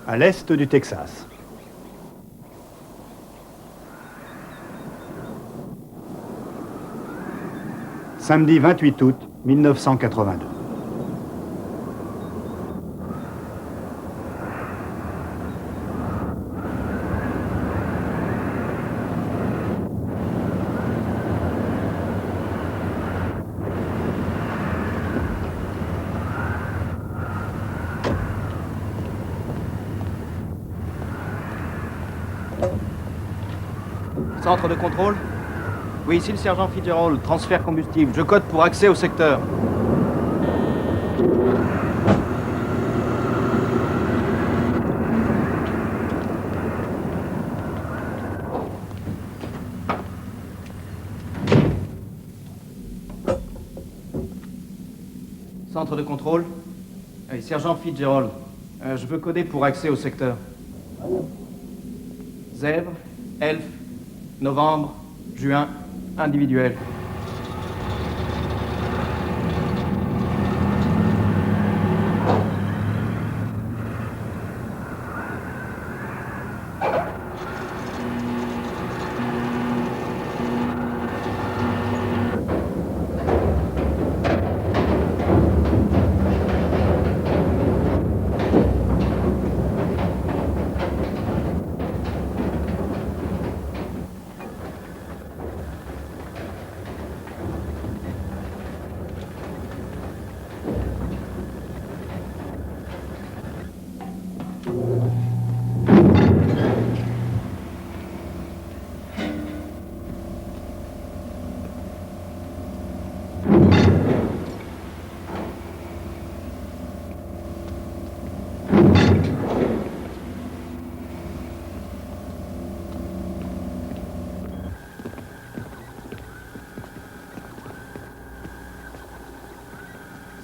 à l'est du Texas. Samedi 28 août 1982. Centre de contrôle? Oui, ici le sergent Fitzgerald, transfert combustible. Je code pour accès au secteur. Centre de contrôle? Oui, sergent Fitzgerald. Je veux coder pour accès au secteur. Zèbre, elfe, novembre, juin, individuel.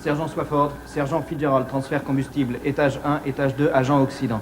Sergent Swafford, sergent Fitzgerald, transfert combustible, étage 1, étage 2, agent Occident.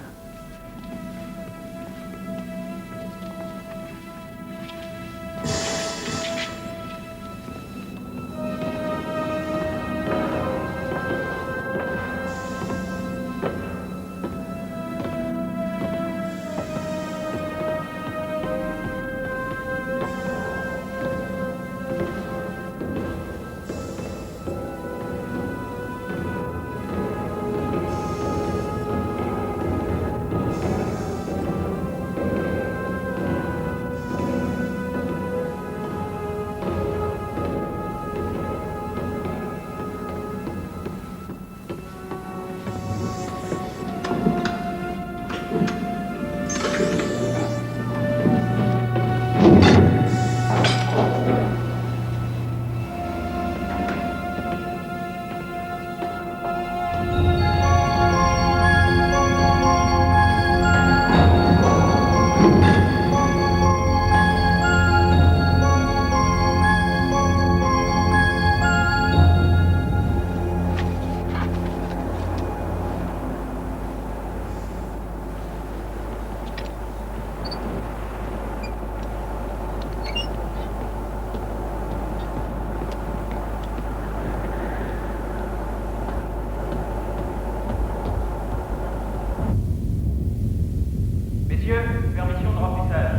Permission de remplissage.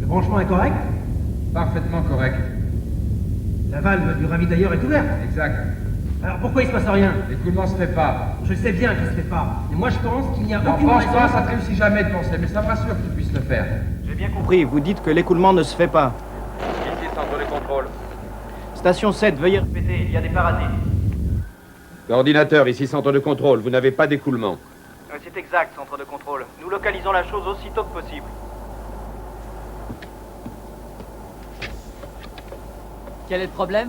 Le branchement est correct? Parfaitement correct. La valve du ravitailleur est ouverte? Exact. Alors pourquoi il se passe rien? L'écoulement se fait pas. Je sais bien qu'il se fait pas. Et moi je pense qu'il n'y a N'en aucune pense raison... pas, ça te réussit jamais de penser, mais ça me rassure que tu puisses le faire. J'ai bien compris, vous dites que l'écoulement ne se fait pas. Ici, centre de contrôle. Station 7, veuillez répéter, il y a des parasites. Coordinateur, ici centre de contrôle, vous n'avez pas d'écoulement. C'est exact, centre de contrôle. Nous localisons la chose aussitôt que possible. Quel est le problème?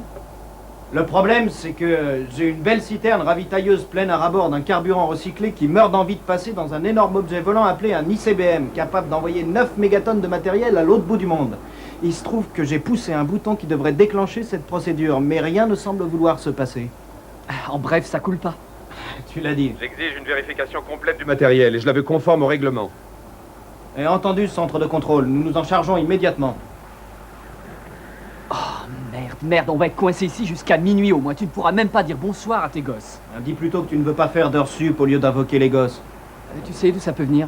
Le problème, c'est que j'ai une belle citerne ravitailleuse pleine à ras-bord d'un carburant recyclé qui meurt d'envie de passer dans un énorme objet volant appelé un ICBM, capable d'envoyer 9 mégatonnes de matériel à l'autre bout du monde. Il se trouve que j'ai poussé un bouton qui devrait déclencher cette procédure, mais rien ne semble vouloir se passer. En bref, ça coule pas. Tu l'as dit. J'exige une vérification complète du matériel et je la veux conforme au règlement. Et entendu, centre de contrôle, nous nous en chargeons immédiatement. Oh, Merde, on va être coincé ici jusqu'à minuit au moins. Tu ne pourras même pas dire bonsoir à tes gosses. Dis plutôt que tu ne veux pas faire d'heures sup au lieu d'invoquer les gosses. Tu sais d'où ça peut venir?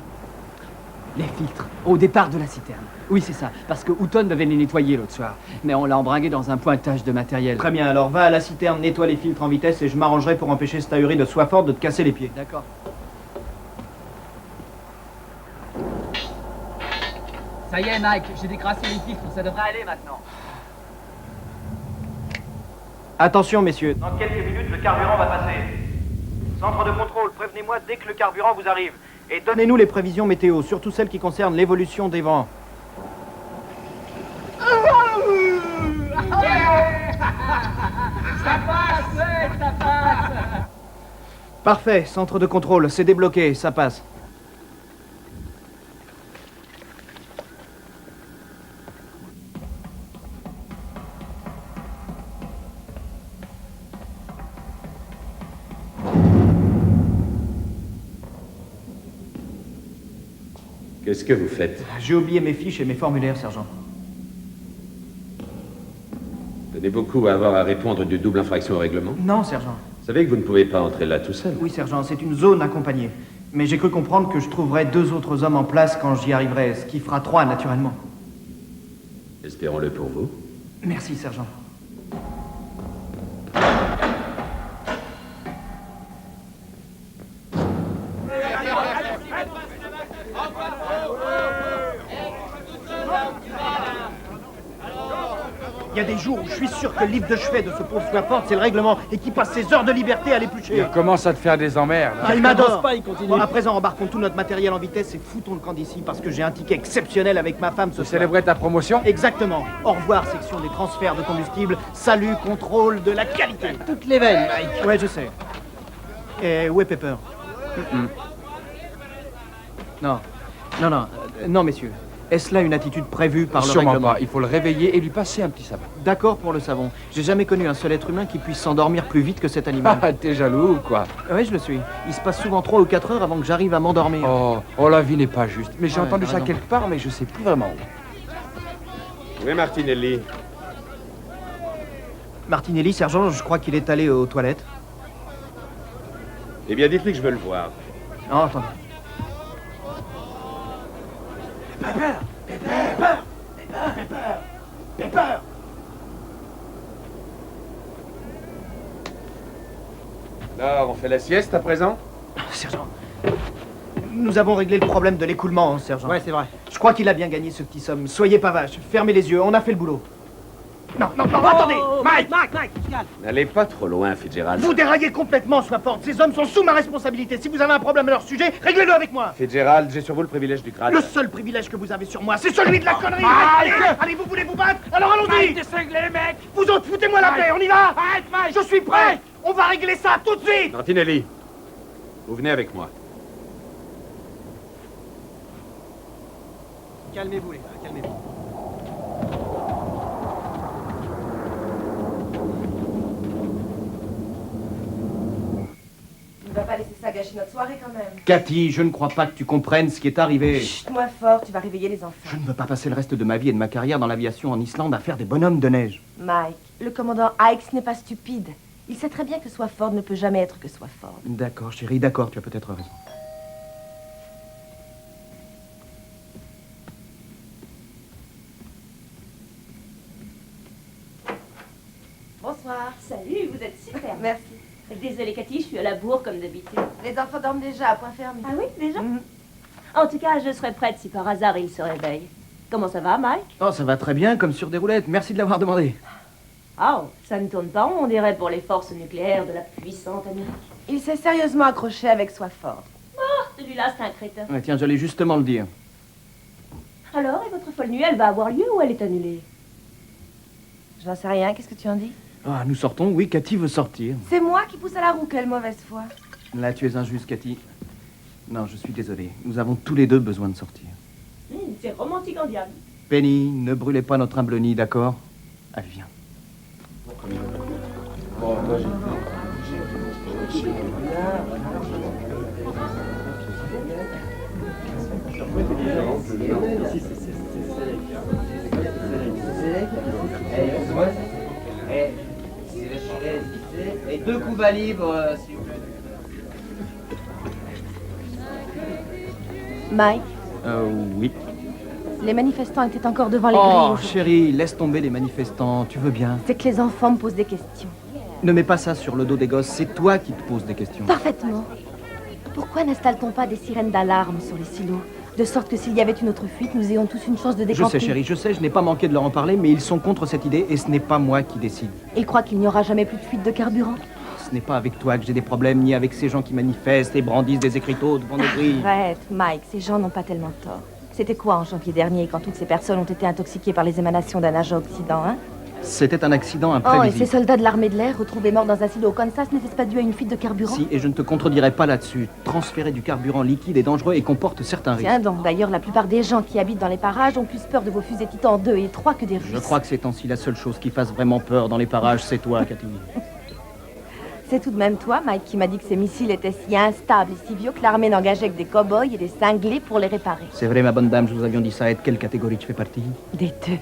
Les filtres, au départ de la citerne. Oui, c'est ça, parce que Houghton devait les nettoyer l'autre soir. Mais on l'a embringué dans un pointage de matériel. Très bien, alors va à la citerne, nettoie les filtres en vitesse et je m'arrangerai pour empêcher cette ahurie de Swafford de te casser les pieds. D'accord. Ça y est, Mike, j'ai décrassé les filtres, ça devrait aller maintenant. Attention, messieurs. Dans quelques minutes, le carburant va passer. Centre de contrôle, prévenez-moi dès que le carburant vous arrive. Et donnez-nous les prévisions météo, surtout celles qui concernent l'évolution des vents. Ça passe, ouais, ça passe. Parfait, centre de contrôle, c'est débloqué, ça passe. Qu'est-ce que vous faites? J'ai oublié mes fiches et mes formulaires, sergent. Tenez beaucoup à avoir à répondre de double infraction au règlement. Non, sergent. Vous savez que vous ne pouvez pas entrer là tout seul. Oui, sergent, c'est une zone accompagnée. Mais j'ai cru comprendre que je trouverais 2 autres hommes en place quand j'y arriverai, ce qui fera 3 naturellement. Espérons-le pour vous. Merci, sergent. Il y a des jours où je suis sûr que le livre de chevet de ce pauvre Swafford, c'est le règlement, et qui passe ses heures de liberté à l'éplucher. Il commence à te faire des emmerdes. Ah, il m'adore. Bon, à présent, embarquons tout notre matériel en vitesse et foutons le camp d'ici parce que j'ai un ticket exceptionnel avec ma femme ce Tu soir. célébrais ta promotion? Exactement. Au revoir, section des transferts de combustible. Salut, contrôle de la qualité. Toutes les veines, Mike. Ouais, je sais. Et où est Pepper? Non. Non, messieurs. Est-ce là une attitude prévue par le Sûrement règlement? pas. Il faut le réveiller et lui passer un petit savon. D'accord pour le savon. J'ai jamais connu un seul être humain qui puisse s'endormir plus vite que cet animal. Ah, t'es jaloux ou quoi? Oui, je le suis. Il se passe souvent 3 ou 4 heures avant que j'arrive à m'endormir. Oh, la vie n'est pas juste. Mais j'ai Ouais, entendu t'as ça raison. quelque part, mais je sais plus vraiment où. Où est Martinelli? Martinelli, sergent, je crois qu'il est allé aux toilettes. Eh bien, dites-lui que je veux le voir. Oh, attendez. Pepper! Alors, on fait la sieste à présent? Sergent, nous avons réglé le problème de l'écoulement, hein, sergent. Ouais, c'est vrai. Je crois qu'il a bien gagné ce petit somme. Soyez pas vache, fermez les yeux, on a fait le boulot. Non, attendez! Mike! Mike, tu calmes. N'allez pas trop loin, Fitzgerald. Vous déraillez complètement, Swafford. Ces hommes sont sous ma responsabilité. Si vous avez un problème à leur sujet, réglez-le avec moi. Fitzgerald, j'ai sur vous le privilège du grade. Le seul privilège que vous avez sur moi, c'est celui de la connerie. Mike! Allez, vous voulez vous battre? Alors allons-y! cinglé, les mecs. Vous autres, foutez-moi la paix, on y va! Arrête, Mike. Je suis prêt! On va régler ça tout de suite! Martinelli, vous venez avec moi. Calmez-vous, les gars, calmez-vous. Tu ne vas pas laisser ça gâcher notre soirée quand même. Cathy, je ne crois pas que tu comprennes ce qui est arrivé. Chut, moi fort, tu vas réveiller les enfants. Je ne veux pas passer le reste de ma vie et de ma carrière dans l'aviation en Islande à faire des bonhommes de neige. Mike, le commandant Hikes n'est pas stupide. Il sait très bien que Swafford ne peut jamais être que Swafford. D'accord, chérie, d'accord, tu as peut-être raison. Bonsoir. Salut, vous êtes super. Merci. Désolée Cathy, je suis à la bourre comme d'habitude. Les enfants dorment déjà à point fermé. Ah oui, déjà Mhm. En tout cas, je serais prête si par hasard ils se réveillent. Comment ça va, Mike? Oh, ça va très bien, comme sur des roulettes. Merci de l'avoir demandé. Oh, ça ne tourne pas rond, on dirait, pour les forces nucléaires de la puissante Amérique. Il s'est sérieusement accroché avec Swafford. Celui-là, c'est un crétin. Ouais, tiens, j'allais justement le dire. Alors, et votre folle nuit, elle va avoir lieu ou elle est annulée? J'en sais rien, qu'est-ce que tu en dis? Ah, nous sortons, oui, Cathy veut sortir. C'est moi qui pousse à la roue, quelle mauvaise foi. Là, tu es injuste, Cathy. Non, je suis désolé. Nous avons tous les deux besoin de sortir. C'est romantique en diable. Penny, ne brûlez pas notre humble nid, d'accord? Allez, viens. Allez, 2 coups bas libres, s'il vous plaît. Mike, Oui. les manifestants étaient encore devant les grilles Oh, aujourd'hui. chérie, laisse tomber les manifestants, tu veux bien. C'est que les enfants me posent des questions. Ne mets pas ça sur le dos des gosses, c'est toi qui te poses des questions. Parfaitement. Pourquoi n'installe-t-on pas des sirènes d'alarme sur les silos? De sorte que s'il y avait une autre fuite, nous ayons tous une chance de Je décamper. sais, chérie, je sais, je n'ai pas manqué de leur en parler, mais ils sont contre cette idée et ce n'est pas moi qui décide. Ils croient qu'il n'y aura jamais plus de fuite de carburant. Ce n'est pas avec toi que j'ai des problèmes, ni avec ces gens qui manifestent et brandissent des écriteaux devant nos grilles. Arrête, Mike, ces gens n'ont pas tellement tort. C'était quoi en janvier dernier quand toutes ces personnes ont été intoxiquées par les émanations d'un agent oxydant, hein? C'était un accident Oh, et imprévisible. ces soldats de l'armée de l'air retrouvés morts dans un silo au Kansas n'était-ce pas dû à une fuite de carburant? Si, et je ne te contredirai pas là-dessus. Transférer du carburant liquide est dangereux et comporte certains risques. Tiens donc, d'ailleurs, la plupart des gens qui habitent dans les parages ont plus peur de vos fusées Titan 2 et 3 que des Russes. Je crois que ces temps-ci, la seule chose qui fasse vraiment peur dans les parages, c'est toi, Cathy. C'est tout de même toi, Mike, qui m'a dit que ces missiles étaient si instables et si vieux que l'armée n'engageait que des cow-boys et des cinglés pour les réparer. C'est vrai, ma bonne dame, je vous avions dit ça. Et de quelle catégorie tu fais partie? Des deux.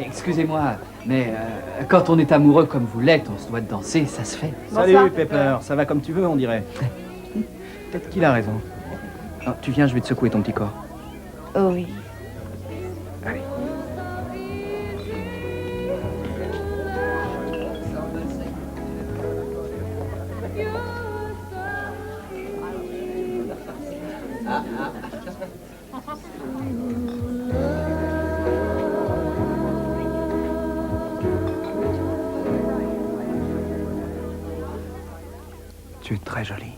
Excusez-moi, mais quand on est amoureux comme vous l'êtes, on se doit de danser, ça se fait. Salut, Bonsoir, Pepper. Ça va comme tu veux, on dirait. Peut-être qu'il a raison. Oh, tu viens, je vais te secouer ton petit corps. Oh oui. Tu es très jolie.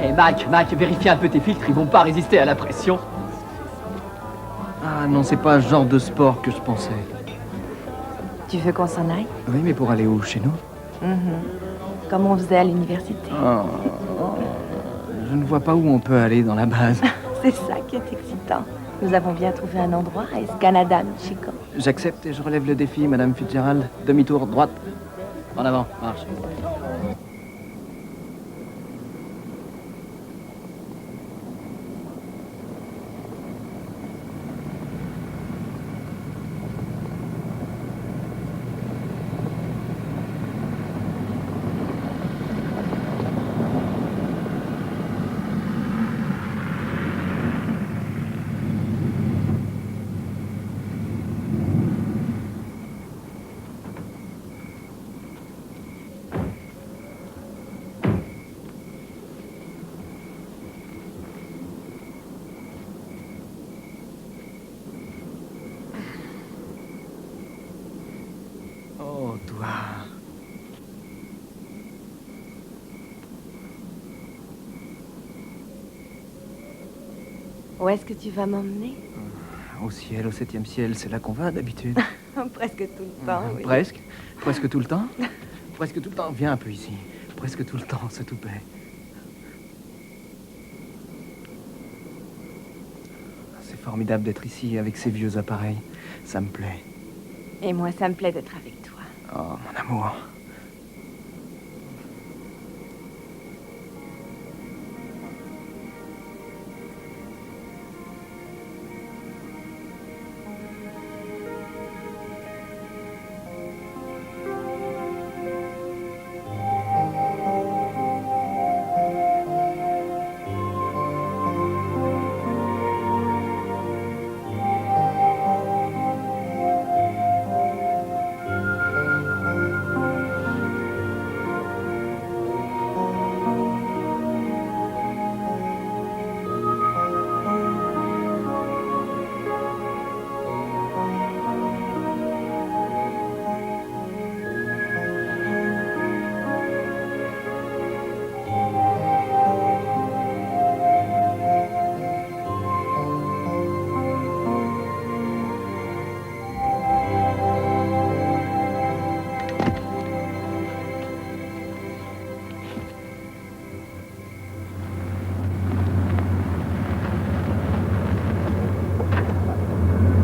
Hé, Mike, vérifie un peu tes filtres, ils vont pas résister à la pression. Ah non, c'est pas le genre de sport que je pensais. Tu veux qu'on s'en aille? Oui, mais pour aller où? Chez nous? Comme on faisait à l'université. Je ne vois pas où on peut aller dans la base. C'est ça qui est excitant. Nous avons bien trouvé un endroit à Escanada, Chico. J'accepte et je relève le défi, Madame Fitzgerald. Demi-tour, droite. En avant, marche. Oh, toi. Où est-ce que tu vas m'emmener? Au ciel, au 7e ciel, c'est là qu'on va d'habitude. Presque tout le temps, oui. Presque. Presque tout le temps. Presque tout le temps. Viens un peu ici. Presque tout le temps, s'il te plaît. C'est formidable d'être ici avec ces vieux appareils. Ça me plaît. Et moi, ça me plaît d'être avec toi. Oh, mon amour.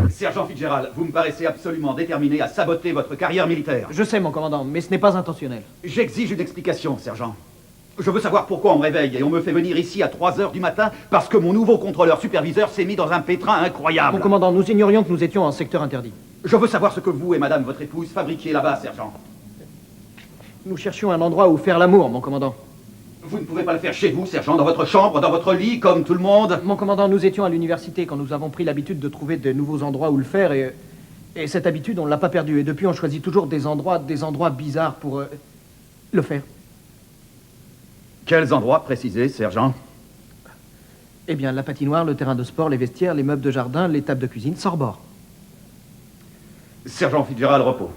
Sergent Fitzgerald, vous me paraissez absolument déterminé à saboter votre carrière militaire. Je sais, mon commandant, mais ce n'est pas intentionnel. J'exige une explication, sergent. Je veux savoir pourquoi on me réveille et on me fait venir ici à 3 heures du matin parce que mon nouveau contrôleur superviseur s'est mis dans un pétrin incroyable. Mon commandant, nous ignorions que nous étions en secteur interdit. Je veux savoir ce que vous et madame, votre épouse, fabriquiez là-bas, sergent. Nous cherchions un endroit où faire l'amour, mon commandant. Vous ne pouvez pas le faire chez vous, sergent, dans votre chambre, dans votre lit, comme tout le monde. Mon commandant, nous étions à l'université quand nous avons pris l'habitude de trouver de nouveaux endroits où le faire et cette habitude, on ne l'a pas perdue. Et depuis, on choisit toujours des endroits bizarres pour le faire. Quels endroits précisés, sergent? Eh bien, la patinoire, le terrain de sport, les vestiaires, les meubles de jardin, les tables de cuisine, sans rebord. Sergent Fitzgerald, repos.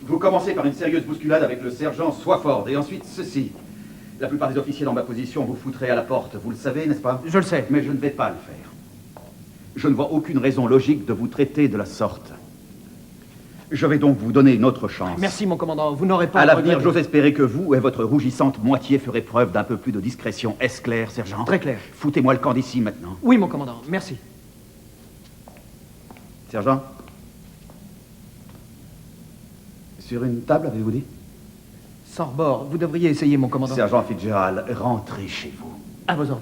Vous commencez par une sérieuse bousculade avec le sergent Swafford, et ensuite ceci. La plupart des officiers dans ma position vous foutraient à la porte, vous le savez, n'est-ce pas? Je le sais. Mais je ne vais pas le faire. Je ne vois aucune raison logique de vous traiter de la sorte. Je vais donc vous donner une autre chance. Merci, mon commandant. Vous n'aurez pas... À l'avenir, j'ose espérer que vous et votre rougissante moitié ferez preuve d'un peu plus de discrétion. Est-ce clair, sergent? Très clair. Foutez-moi le camp d'ici maintenant. Oui, mon commandant. Merci. Sergent? Sur une table, avez-vous dit? Sans rebord. Vous devriez essayer, mon commandant. Sergent Fitzgerald, rentrez chez vous. À vos ordres.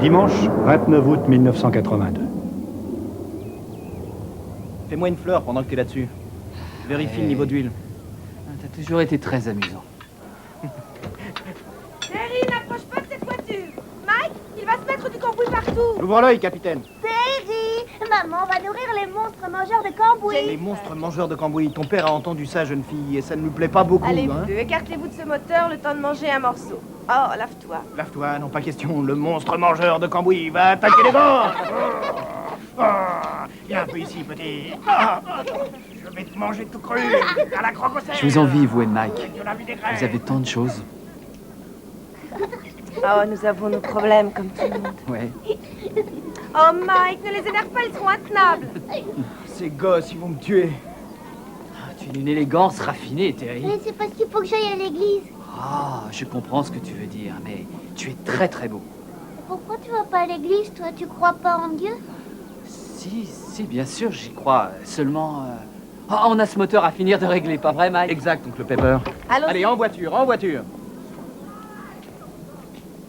Dimanche 29 août 1982. Fais-moi une fleur pendant que tu es là-dessus. Vérifie le niveau d'huile. T'as toujours été très amusant. Terry, n'approche pas de cette voiture. Mike, il va se mettre du cambouis partout. Ouvre l'œil, capitaine. Terry, maman va nourrir les monstres mangeurs de cambouis. Les monstres mangeurs de cambouis. Ton père a entendu ça, jeune fille, et ça ne lui plaît pas beaucoup. Allez, hein. vous deux, écartez-vous de ce moteur le temps de manger un morceau. Oh, lave-toi. Lave-toi, non pas question. Le monstre mangeur de cambouis va attaquer les gorges. Viens un peu ici, petit. Je vais te manger tout cru, à la crocoselle. Je vous envie, vous et Mike. Vous avez tant de choses. Oh, nous avons nos problèmes, comme tout le monde. Ouais. Oh, Mike, ne les énerve pas, ils seront intenables. Ces gosses, ils vont me tuer. Tu es d'une élégance raffinée, Terry. Mais c'est parce qu'il faut que j'aille à l'église. Ah, je comprends ce que tu veux dire, mais tu es très très beau. Pourquoi tu vas pas à l'église, toi? Tu crois pas en Dieu? Si, bien sûr, j'y crois. Seulement... Ah, on a ce moteur à finir de régler, pas vrai, Mike? Exact, oncle Pepper. Allons-y. Allez, en voiture, en voiture.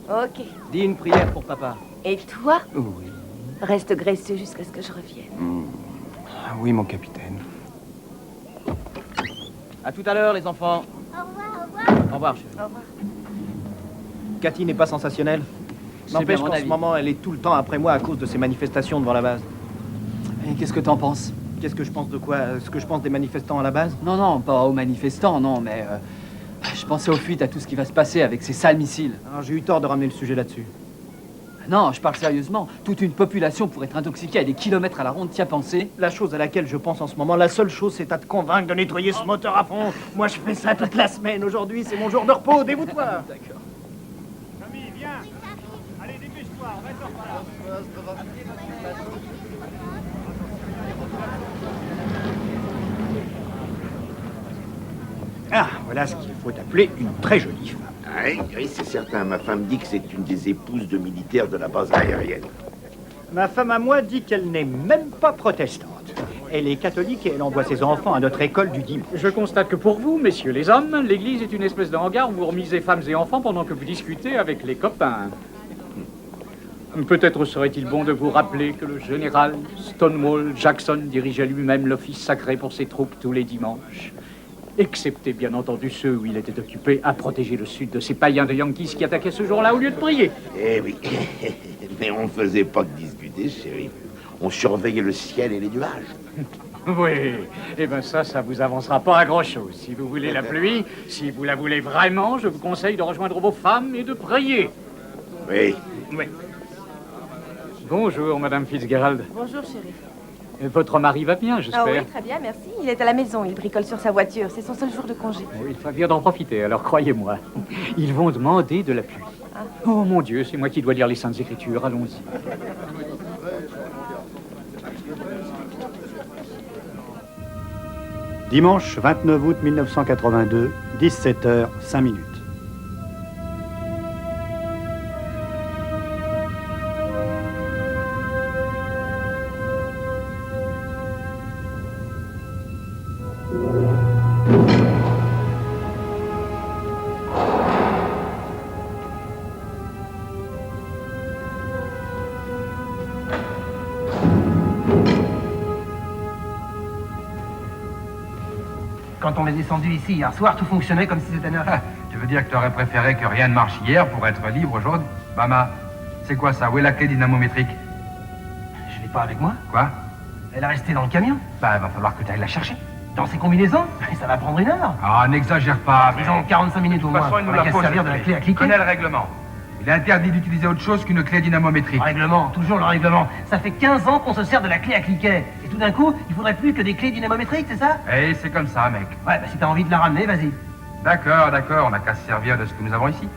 Ok. Dis une prière pour papa. Et toi, Oui. reste graisseux jusqu'à ce que je revienne. Oui, mon capitaine. À tout à l'heure, les enfants. Au revoir, au revoir. Au revoir, chérie. Au revoir. Cathy n'est pas sensationnelle. C'est N'empêche bien mon qu'en ce avis. moment, elle est tout le temps après moi à cause de ces manifestations devant la base. Et qu'est-ce que t'en penses? Qu'est-ce que je pense de quoi? Ce que je pense des manifestants à la base? Non, pas aux manifestants, non, mais... je pensais aux fuites, à tout ce qui va se passer avec ces sales missiles. Alors, j'ai eu tort de ramener le sujet là-dessus. Non, je parle sérieusement. Toute une population pourrait être intoxiquée à des kilomètres à la ronde, t'y as pensé? La chose à laquelle je pense en ce moment, la seule chose, c'est à te convaincre de nettoyer ce moteur à fond. Moi, je fais ça toute la semaine. Aujourd'hui, c'est mon jour de repos. Dévoue-toi. D'accord. Camille, viens. Allez, dépêche-toi, on va être par là. Ah, voilà ce qu'il faut appeler une très jolie femme. Oui, c'est certain. Ma femme dit que c'est une des épouses de militaires de la base aérienne. Ma femme à moi dit qu'elle n'est même pas protestante. Elle est catholique et elle envoie ses enfants à notre école du dimanche. Je constate que pour vous, messieurs les hommes, l'église est une espèce de hangar où vous remisez femmes et enfants pendant que vous discutez avec les copains. Peut-être serait-il bon de vous rappeler que le général Stonewall Jackson dirigeait lui-même l'office sacré pour ses troupes tous les dimanches. Excepté, bien entendu, ceux où il était occupé à protéger le sud de ces païens de Yankees qui attaquaient ce jour-là au lieu de prier. Eh oui, mais on ne faisait pas que discuter, chérie. On surveillait le ciel et les nuages. Oui, eh bien ça vous avancera pas à grand-chose. Si vous voulez la pluie, si vous la voulez vraiment, je vous conseille de rejoindre vos femmes et de prier. Oui. Oui. Bonjour, Madame Fitzgerald. Bonjour, chérie. Votre mari va bien, Ah j'espère. oui, très bien, merci. Il est à la maison, il bricole sur sa voiture. C'est son seul jour de congé. Oui, il faut bien d'en profiter, alors croyez-moi. Ils vont demander de la pluie. Oh mon Dieu, c'est moi qui dois lire les Saintes Écritures, allons-y. Dimanche 29 août 1982, 17h, 5 minutes. Quand on est descendu ici hier soir, tout fonctionnait comme si c'était neuf. Tu veux dire que tu aurais préféré que rien ne marche hier pour être libre aujourd'hui? Mama, c'est quoi ça? Où est la clé dynamométrique? Je l'ai pas avec moi. Quoi? Elle est restée dans le camion. Bah, va falloir que tu ailles la chercher. Dans ses combinaisons, ça va prendre 1 heure. Ah, n'exagère pas. Disons 45 minutes au moins. De toute façon, il nous On la va faut. servir de la clé à cliquer. Connais le règlement. Il est interdit d'utiliser autre chose qu'une clé dynamométrique. Le règlement, toujours le règlement. Ça fait 15 ans qu'on se sert de la clé à cliquet. Et tout d'un coup, il faudrait plus que des clés dynamométriques, c'est ça? Eh, c'est comme ça, mec. Ouais, bah si t'as envie de la ramener, vas-y. D'accord, d'accord, on n'a qu'à se servir de ce que nous avons ici.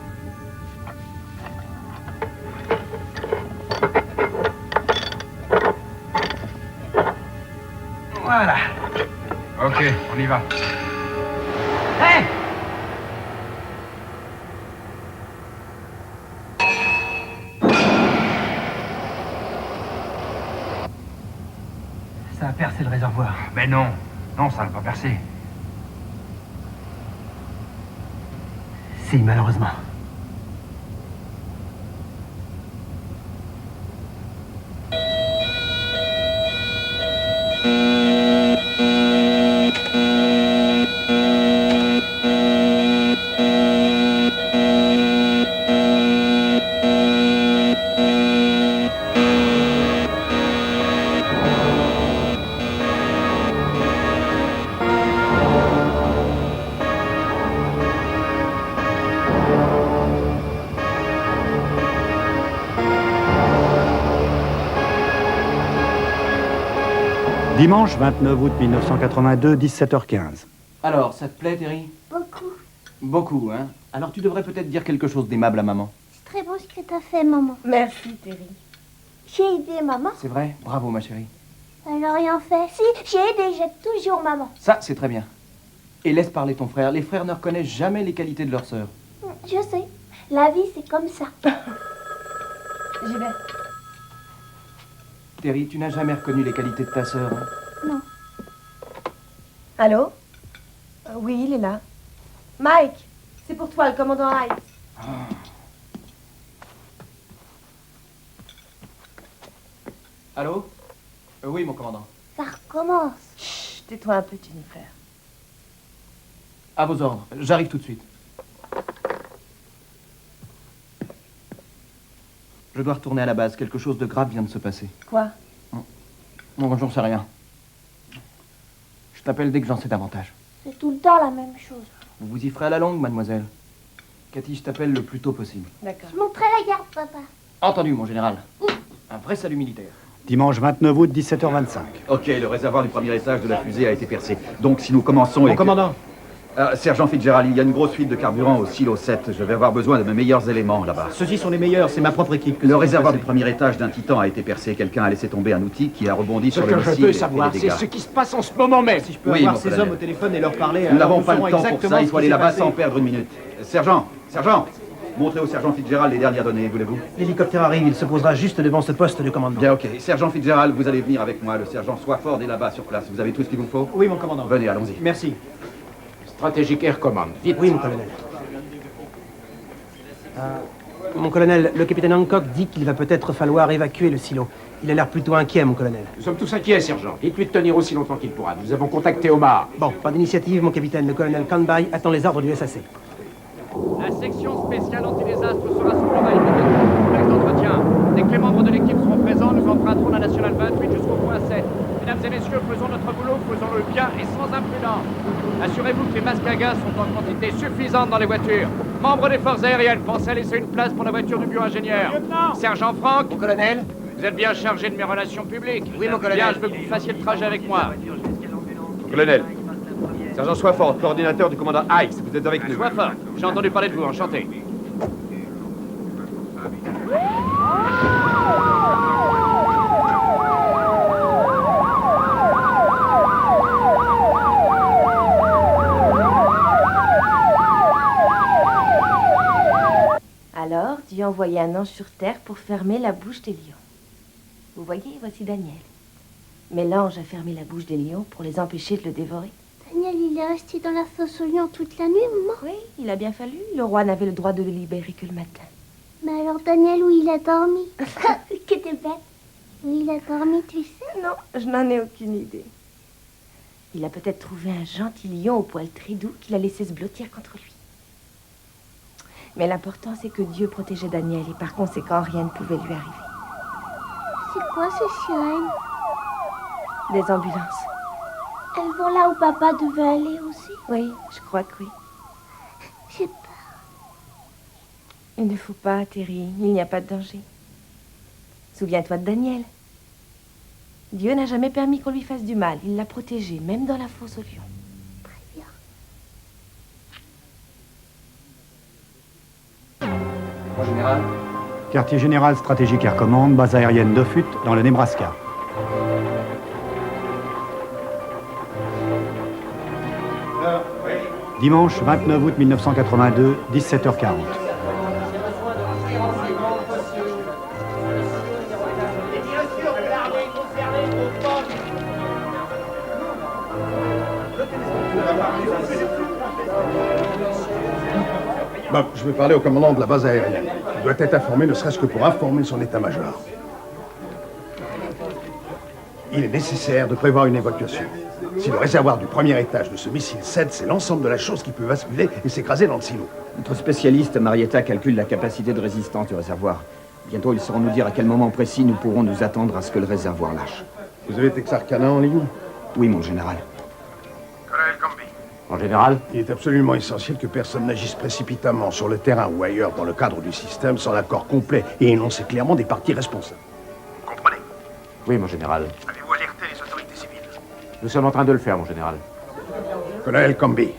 Voilà. Ok, on y va. Hé! Ça a percé le réservoir. Mais non, non, ça n'a pas percé. Si, malheureusement. Dimanche 29 août 1982, 17h15. Alors, ça te plaît, Terry? Beaucoup. Beaucoup, hein? Alors tu devrais peut-être dire quelque chose d'aimable à maman. C'est très beau ce que t'as fait, maman. Merci, Terry. J'ai aidé maman. C'est vrai? Bravo, ma chérie. Elle a rien fait. Si, j'ai aidé, j'aide toujours maman. Ça, c'est très bien. Et laisse parler ton frère. Les frères ne reconnaissent jamais les qualités de leur sœur. Je sais. La vie, c'est comme ça. J'y vais. Terry, tu n'as jamais reconnu les qualités de ta sœur. Hein? Non. Allô? Oui, il est là. Mike, c'est pour toi, le commandant Hyde. Allô? Oui, mon commandant. Ça recommence. Chut, tais-toi un peu, Jennifer. À vos ordres. J'arrive tout de suite. Je dois retourner à la base. Quelque chose de grave vient de se passer. Quoi? Bon, j'en sais rien. Je t'appelle dès que j'en sais davantage. C'est tout le temps la même chose. Vous vous y ferez à la longue, mademoiselle. Cathy, je t'appelle le plus tôt possible. D'accord. Je monterai la garde, papa. Entendu, mon général. Un vrai salut militaire. Dimanche 29 août, 17h25. Ok, le réservoir du premier étage de la fusée a été percé. Donc si nous commençons... Mon commandant. Sergent Fitzgerald, il y a une grosse fuite de carburant au silo 7. Je vais avoir besoin de mes meilleurs éléments là-bas. Ceux-ci sont les meilleurs, c'est ma propre équipe. Le réservoir du premier étage d'un Titan a été percé. Quelqu'un a laissé tomber un outil qui a rebondi sur le missile. Ce que je veux savoir, c'est ce qui se passe en ce moment même. Si je peux avoir ces hommes au téléphone et leur parler... Nous n'avons pas le temps pour ça, il faut aller là-bas sans perdre une minute. Sergent, montrez au sergent Fitzgerald les dernières données, voulez-vous? L'hélicoptère arrive, il se posera juste devant ce poste de commandement. Bien, ok. Sergent Fitzgerald, vous allez venir avec moi. Le sergent Swafford est là-bas sur place. Vous avez tout ce qu'il vous faut? Oui, mon commandant. Venez, allons-y. Merci. Stratégique Air Command. Vite. Oui, mon colonel. Mon colonel, le capitaine Hancock dit qu'il va peut-être falloir évacuer le silo. Il a l'air plutôt inquiet, mon colonel. Nous sommes tous inquiets, sergent. Dites-lui de tenir aussi longtemps qu'il pourra. Nous avons contacté Omar. Bon, pas d'initiative, mon capitaine. Le colonel Canby attend les ordres du SAC. La section spéciale anti-désastre sera sous travail immédiatement. Complexe d'entretien. Dès que les membres de l'équipe seront présents, nous emprunterons la nationale 28 jusqu'au point 7. Mesdames et messieurs, faisons notre boulot, faisons-le bien et sans imprudence. Assurez-vous que les masques à gaz sont en quantité suffisante dans les voitures. Membres des forces aériennes, pensez à laisser une place pour la voiture du bio-ingénieur. Sergent Franck. Mon colonel. Vous êtes bien chargé de mes relations publiques. Oui, mon colonel. Bien, je veux que vous fassiez le trajet avec moi. Colonel. Sergent Swafford, coordinateur du commandant Ice, vous êtes avec nous. Swafford, j'ai entendu parler de vous, enchanté. Alors, Dieu a envoyé un ange sur terre pour fermer la bouche des lions. Vous voyez, voici Daniel. Mais l'ange a fermé la bouche des lions pour les empêcher de le dévorer. Daniel, il est resté dans la fosse aux lions toute la nuit, maman. Oui, il a bien fallu. Le roi n'avait le droit de le libérer que le matin. Mais alors, Daniel, où il a dormi? Que t'es bête. Où il a dormi, tu sais? Non, je n'en ai aucune idée. Il a peut-être trouvé un gentil lion au poil très doux qu'il a laissé se blottir contre lui. Mais l'important, c'est que Dieu protégeait Daniel et par conséquent, rien ne pouvait lui arriver. C'est quoi ces sirènes? Des ambulances. Elles vont là où papa devait aller aussi? Oui, je crois que oui. J'ai peur. Il ne faut pas, Terry. Il n'y a pas de danger. Souviens-toi de Daniel. Dieu n'a jamais permis qu'on lui fasse du mal. Il l'a protégé, même dans la fosse au lion. Très bien. Général. Quartier général stratégique Air Command, base aérienne d'Offutt, dans le Nebraska. Dimanche 29 août 1982, 17h40. Bob, je vais parler au commandant de la base aérienne. Il doit être informé, ne serait-ce que pour informer son état-major. Il est nécessaire de prévoir une évacuation. Si le réservoir du premier étage de ce missile cède, c'est l'ensemble de la chose qui peut basculer et s'écraser dans le silo. Notre spécialiste, Marietta, calcule la capacité de résistance du réservoir. Bientôt, ils sauront nous dire à quel moment précis nous pourrons nous attendre à ce que le réservoir lâche. Vous avez Texarkana en ligne? Oui, mon général. Colonel Comby. En général, il est absolument essentiel que personne n'agisse précipitamment sur le terrain ou ailleurs dans le cadre du système sans l'accord complet et énoncer clairement des parties responsables. Vous comprenez? Oui, mon général. Avez-vous alerté les autorités civiles? Nous sommes en train de le faire, mon général. Colonel Comby,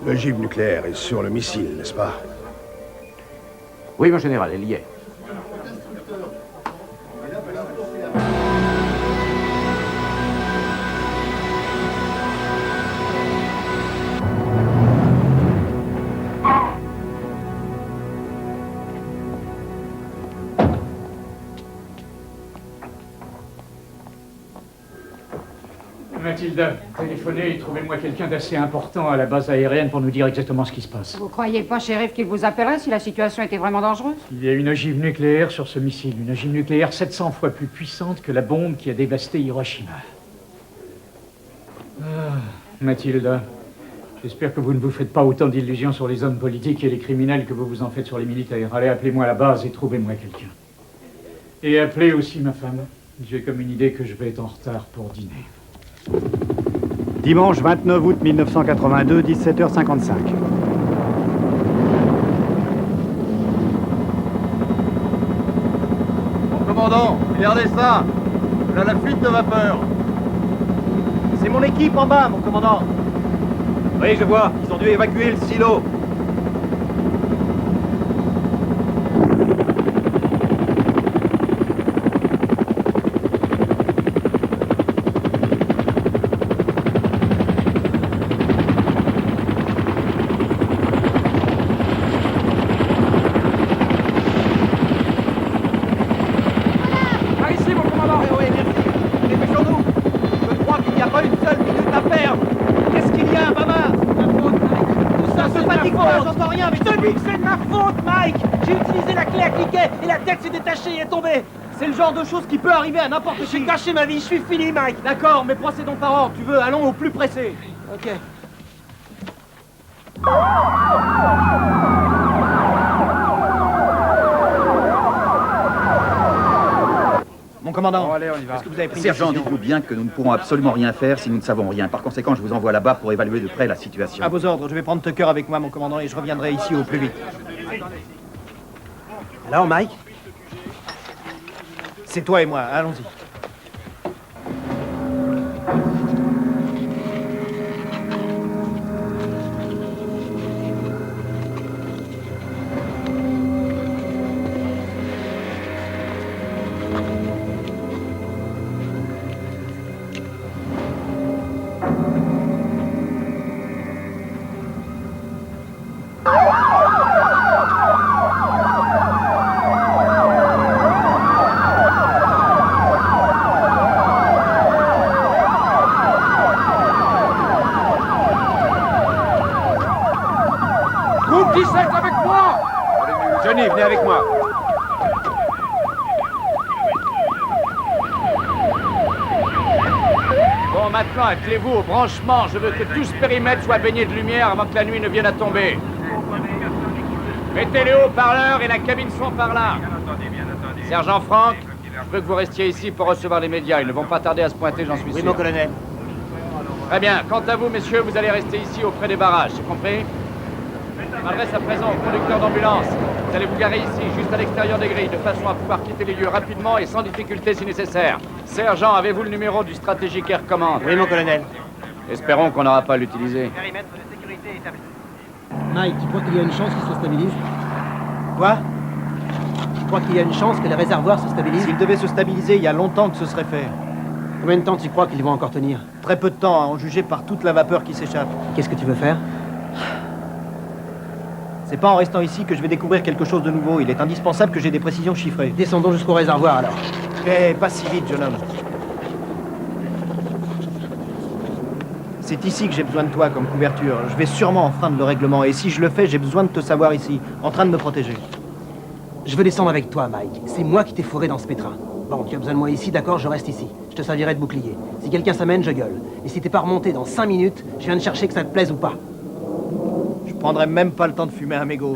l'ogive nucléaire est sur le missile, n'est-ce pas? Oui, mon général, elle y est. Mathilda, téléphonez et trouvez-moi quelqu'un d'assez important à la base aérienne pour nous dire exactement ce qui se passe. Vous croyez pas, shérif, qu'il vous appellerait si la situation était vraiment dangereuse? Il y a une ogive nucléaire sur ce missile, une ogive nucléaire 700 fois plus puissante que la bombe qui a dévasté Hiroshima. Mathilda, j'espère que vous ne vous faites pas autant d'illusions sur les hommes politiques et les criminels que vous vous en faites sur les militaires. Allez, appelez-moi à la base et trouvez-moi quelqu'un. Et appelez aussi ma femme. J'ai comme une idée que je vais être en retard pour dîner. Dimanche 29 août 1982, 17h55. Mon commandant, regardez ça. On a la fuite de vapeur. C'est mon équipe en bas, mon commandant. Oui, je vois. Ils ont dû évacuer le silo. C'est le genre de chose qui peut arriver à n'importe qui. J'ai gâché ma vie, je suis fini, Mike. D'accord, mais procédons par ordre. Tu veux, allons au plus pressé. Ok. Mon commandant, Bon, allez, on y va. est-ce que vous avez pris une Sergent, décision? dites-vous bien que nous ne pourrons absolument rien faire si nous ne savons rien. Par conséquent, je vous envoie là-bas pour évaluer de près la situation. À vos ordres, je vais prendre Tucker avec moi, mon commandant, et je reviendrai ici au plus vite. Alors, Mike? C'est toi et moi, allons-y. Bon, maintenant, attelez-vous au branchement. Je veux que tout ce périmètre soit baigné de lumière avant que la nuit ne vienne à tomber. Mettez les haut-parleurs et la cabine son par là. Sergent Franck, je veux que vous restiez ici pour recevoir les médias. Ils ne vont pas tarder à se pointer, j'en suis sûr. Oui, mon colonel. Très bien. Quant à vous, messieurs, vous allez rester ici auprès des barrages, c'est compris? Je m'adresse à présent au conducteur d'ambulance. Vous allez vous garer ici, juste à l'extérieur des grilles, de façon à pouvoir quitter les lieux rapidement et sans difficulté si nécessaire. Sergent, avez-vous le numéro du Strategic Air Command? Oui, mon colonel. Espérons qu'on n'aura pas à l'utiliser. Mike, tu crois qu'il y a une chance qu'il se stabilise? Quoi? Tu crois qu'il y a une chance que les réservoirs se stabilisent? S'ils devaient se stabiliser, il y a longtemps que ce serait fait. Combien de temps tu crois qu'ils vont encore tenir? Très peu de temps, à en juger par toute la vapeur qui s'échappe. Qu'est-ce que tu veux faire? C'est pas en restant ici que je vais découvrir quelque chose de nouveau. Il est indispensable que j'ai des précisions chiffrées. Descendons jusqu'au réservoir alors. Eh, pas si vite, jeune homme. C'est ici que j'ai besoin de toi comme couverture. Je vais sûrement enfreindre le règlement. Et si je le fais, j'ai besoin de te savoir ici, en train de me protéger. Je veux descendre avec toi, Mike. C'est moi qui t'ai fourré dans ce pétrin. Bon, tu as besoin de moi ici, d'accord, je reste ici. Je te servirai de bouclier. Si quelqu'un s'amène, je gueule. Et si t'es pas remonté dans 5 minutes, je viens de chercher que ça te plaise ou pas. Je prendrai même pas le temps de fumer un mégot.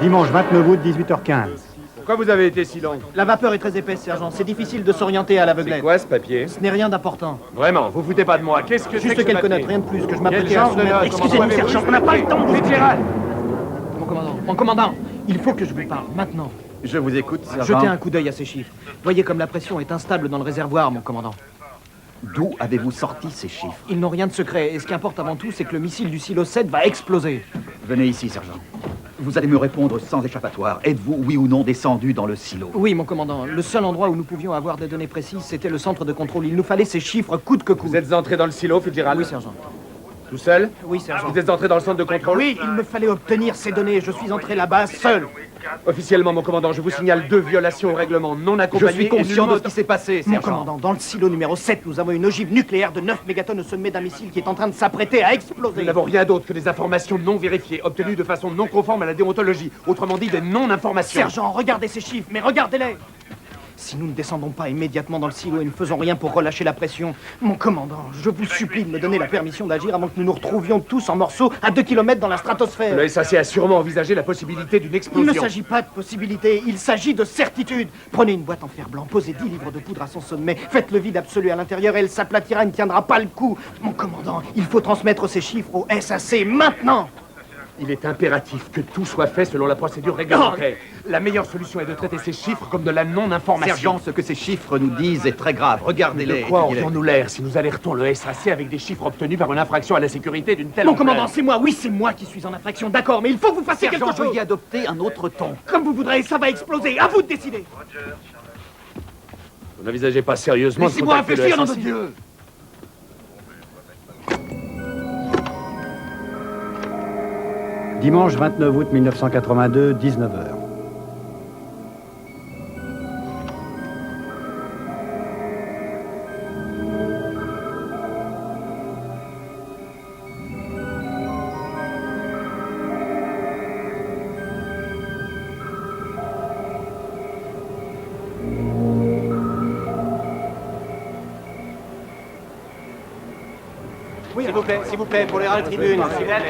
Dimanche 29 août, 18h15. Pourquoi vous avez été si long? La vapeur est très épaisse, sergent. C'est difficile de s'orienter à l'aveuglette. C'est quoi ce papier? Ce n'est rien d'important. Vraiment, vous foutez pas de moi. Qu'est-ce que c'est Juste que ce quelques papier? notes, rien de plus, que je Quel m'apprêtais à genre de soumettre. notes? Excusez-nous, sergent, on n'a pas le temps de... Fitzgerald! Mon commandant, il faut que je vous parle, maintenant. Je vous écoute, sergent. Jetez un coup d'œil à ces chiffres. Voyez comme la pression est instable dans le réservoir, mon commandant. D'où avez-vous sorti ces chiffres? Ils n'ont rien de secret, et ce qui importe avant tout, c'est que le missile du silo 7 va exploser. Venez ici, sergent. Vous allez me répondre sans échappatoire. Êtes-vous, oui ou non, descendu dans le silo? Oui, mon commandant. Le seul endroit où nous pouvions avoir des données précises, c'était le centre de contrôle. Il nous fallait ces chiffres coûte que coûte. Vous êtes entré dans le silo, Fitzgerald? Oui, sergent. Tout seul? Oui, sergent. Vous êtes entré dans le centre de contrôle? Oui, il me fallait obtenir ces données. Je suis entré là-bas seul. Officiellement, mon commandant, je vous signale 2 violations au règlement non Je accompagnées. suis conscient de ce qui s'est passé, Mon sergent. commandant, dans le silo numéro 7, nous avons une ogive nucléaire de 9 mégatonnes au sommet d'un missile qui est en train de s'apprêter à exploser. Nous n'avons rien d'autre que des informations non vérifiées, obtenues de façon non conforme à la déontologie. Autrement dit, des non-informations. Sergent, regardez ces chiffres, mais regardez-les. Si nous ne descendons pas immédiatement dans le silo et ne faisons rien pour relâcher la pression, mon commandant, je vous supplie de me donner la permission d'agir avant que nous nous retrouvions tous en morceaux à 2 km dans la stratosphère. Le SAC a sûrement envisagé la possibilité d'une Il explosion. ne s'agit pas de possibilité, il s'agit de certitude. Prenez une boîte en fer blanc, posez 10 livres de poudre à son sommet, faites le vide absolu à l'intérieur et elle s'aplatira et ne tiendra pas le coup. Mon commandant, il faut transmettre ces chiffres au SAC maintenant. Il est impératif que tout soit fait selon la procédure réglementaire. La meilleure solution est de traiter ces chiffres comme de la non-information. Sergent, ce que ces chiffres nous disent est très grave. Regardez-les. De quoi aurions-nous l'air si nous alertons le SAC avec des chiffres obtenus par une infraction à la sécurité d'une telle Mon ampleur? commandant, c'est moi, oui, c'est moi qui suis en infraction, d'accord, mais il faut que vous fassiez Sergent, quelque chose. veuillez adopter un autre ton. Comme vous voudrez, ça va exploser, à vous de décider. Vous n'envisagez pas sérieusement de Laissez-moi contacter le réfléchir, nom SAC? de Dieu. Dimanche 29 août 1982, 19h. Oui, s'il vous plaît, pour les râles tribunes. Mesdames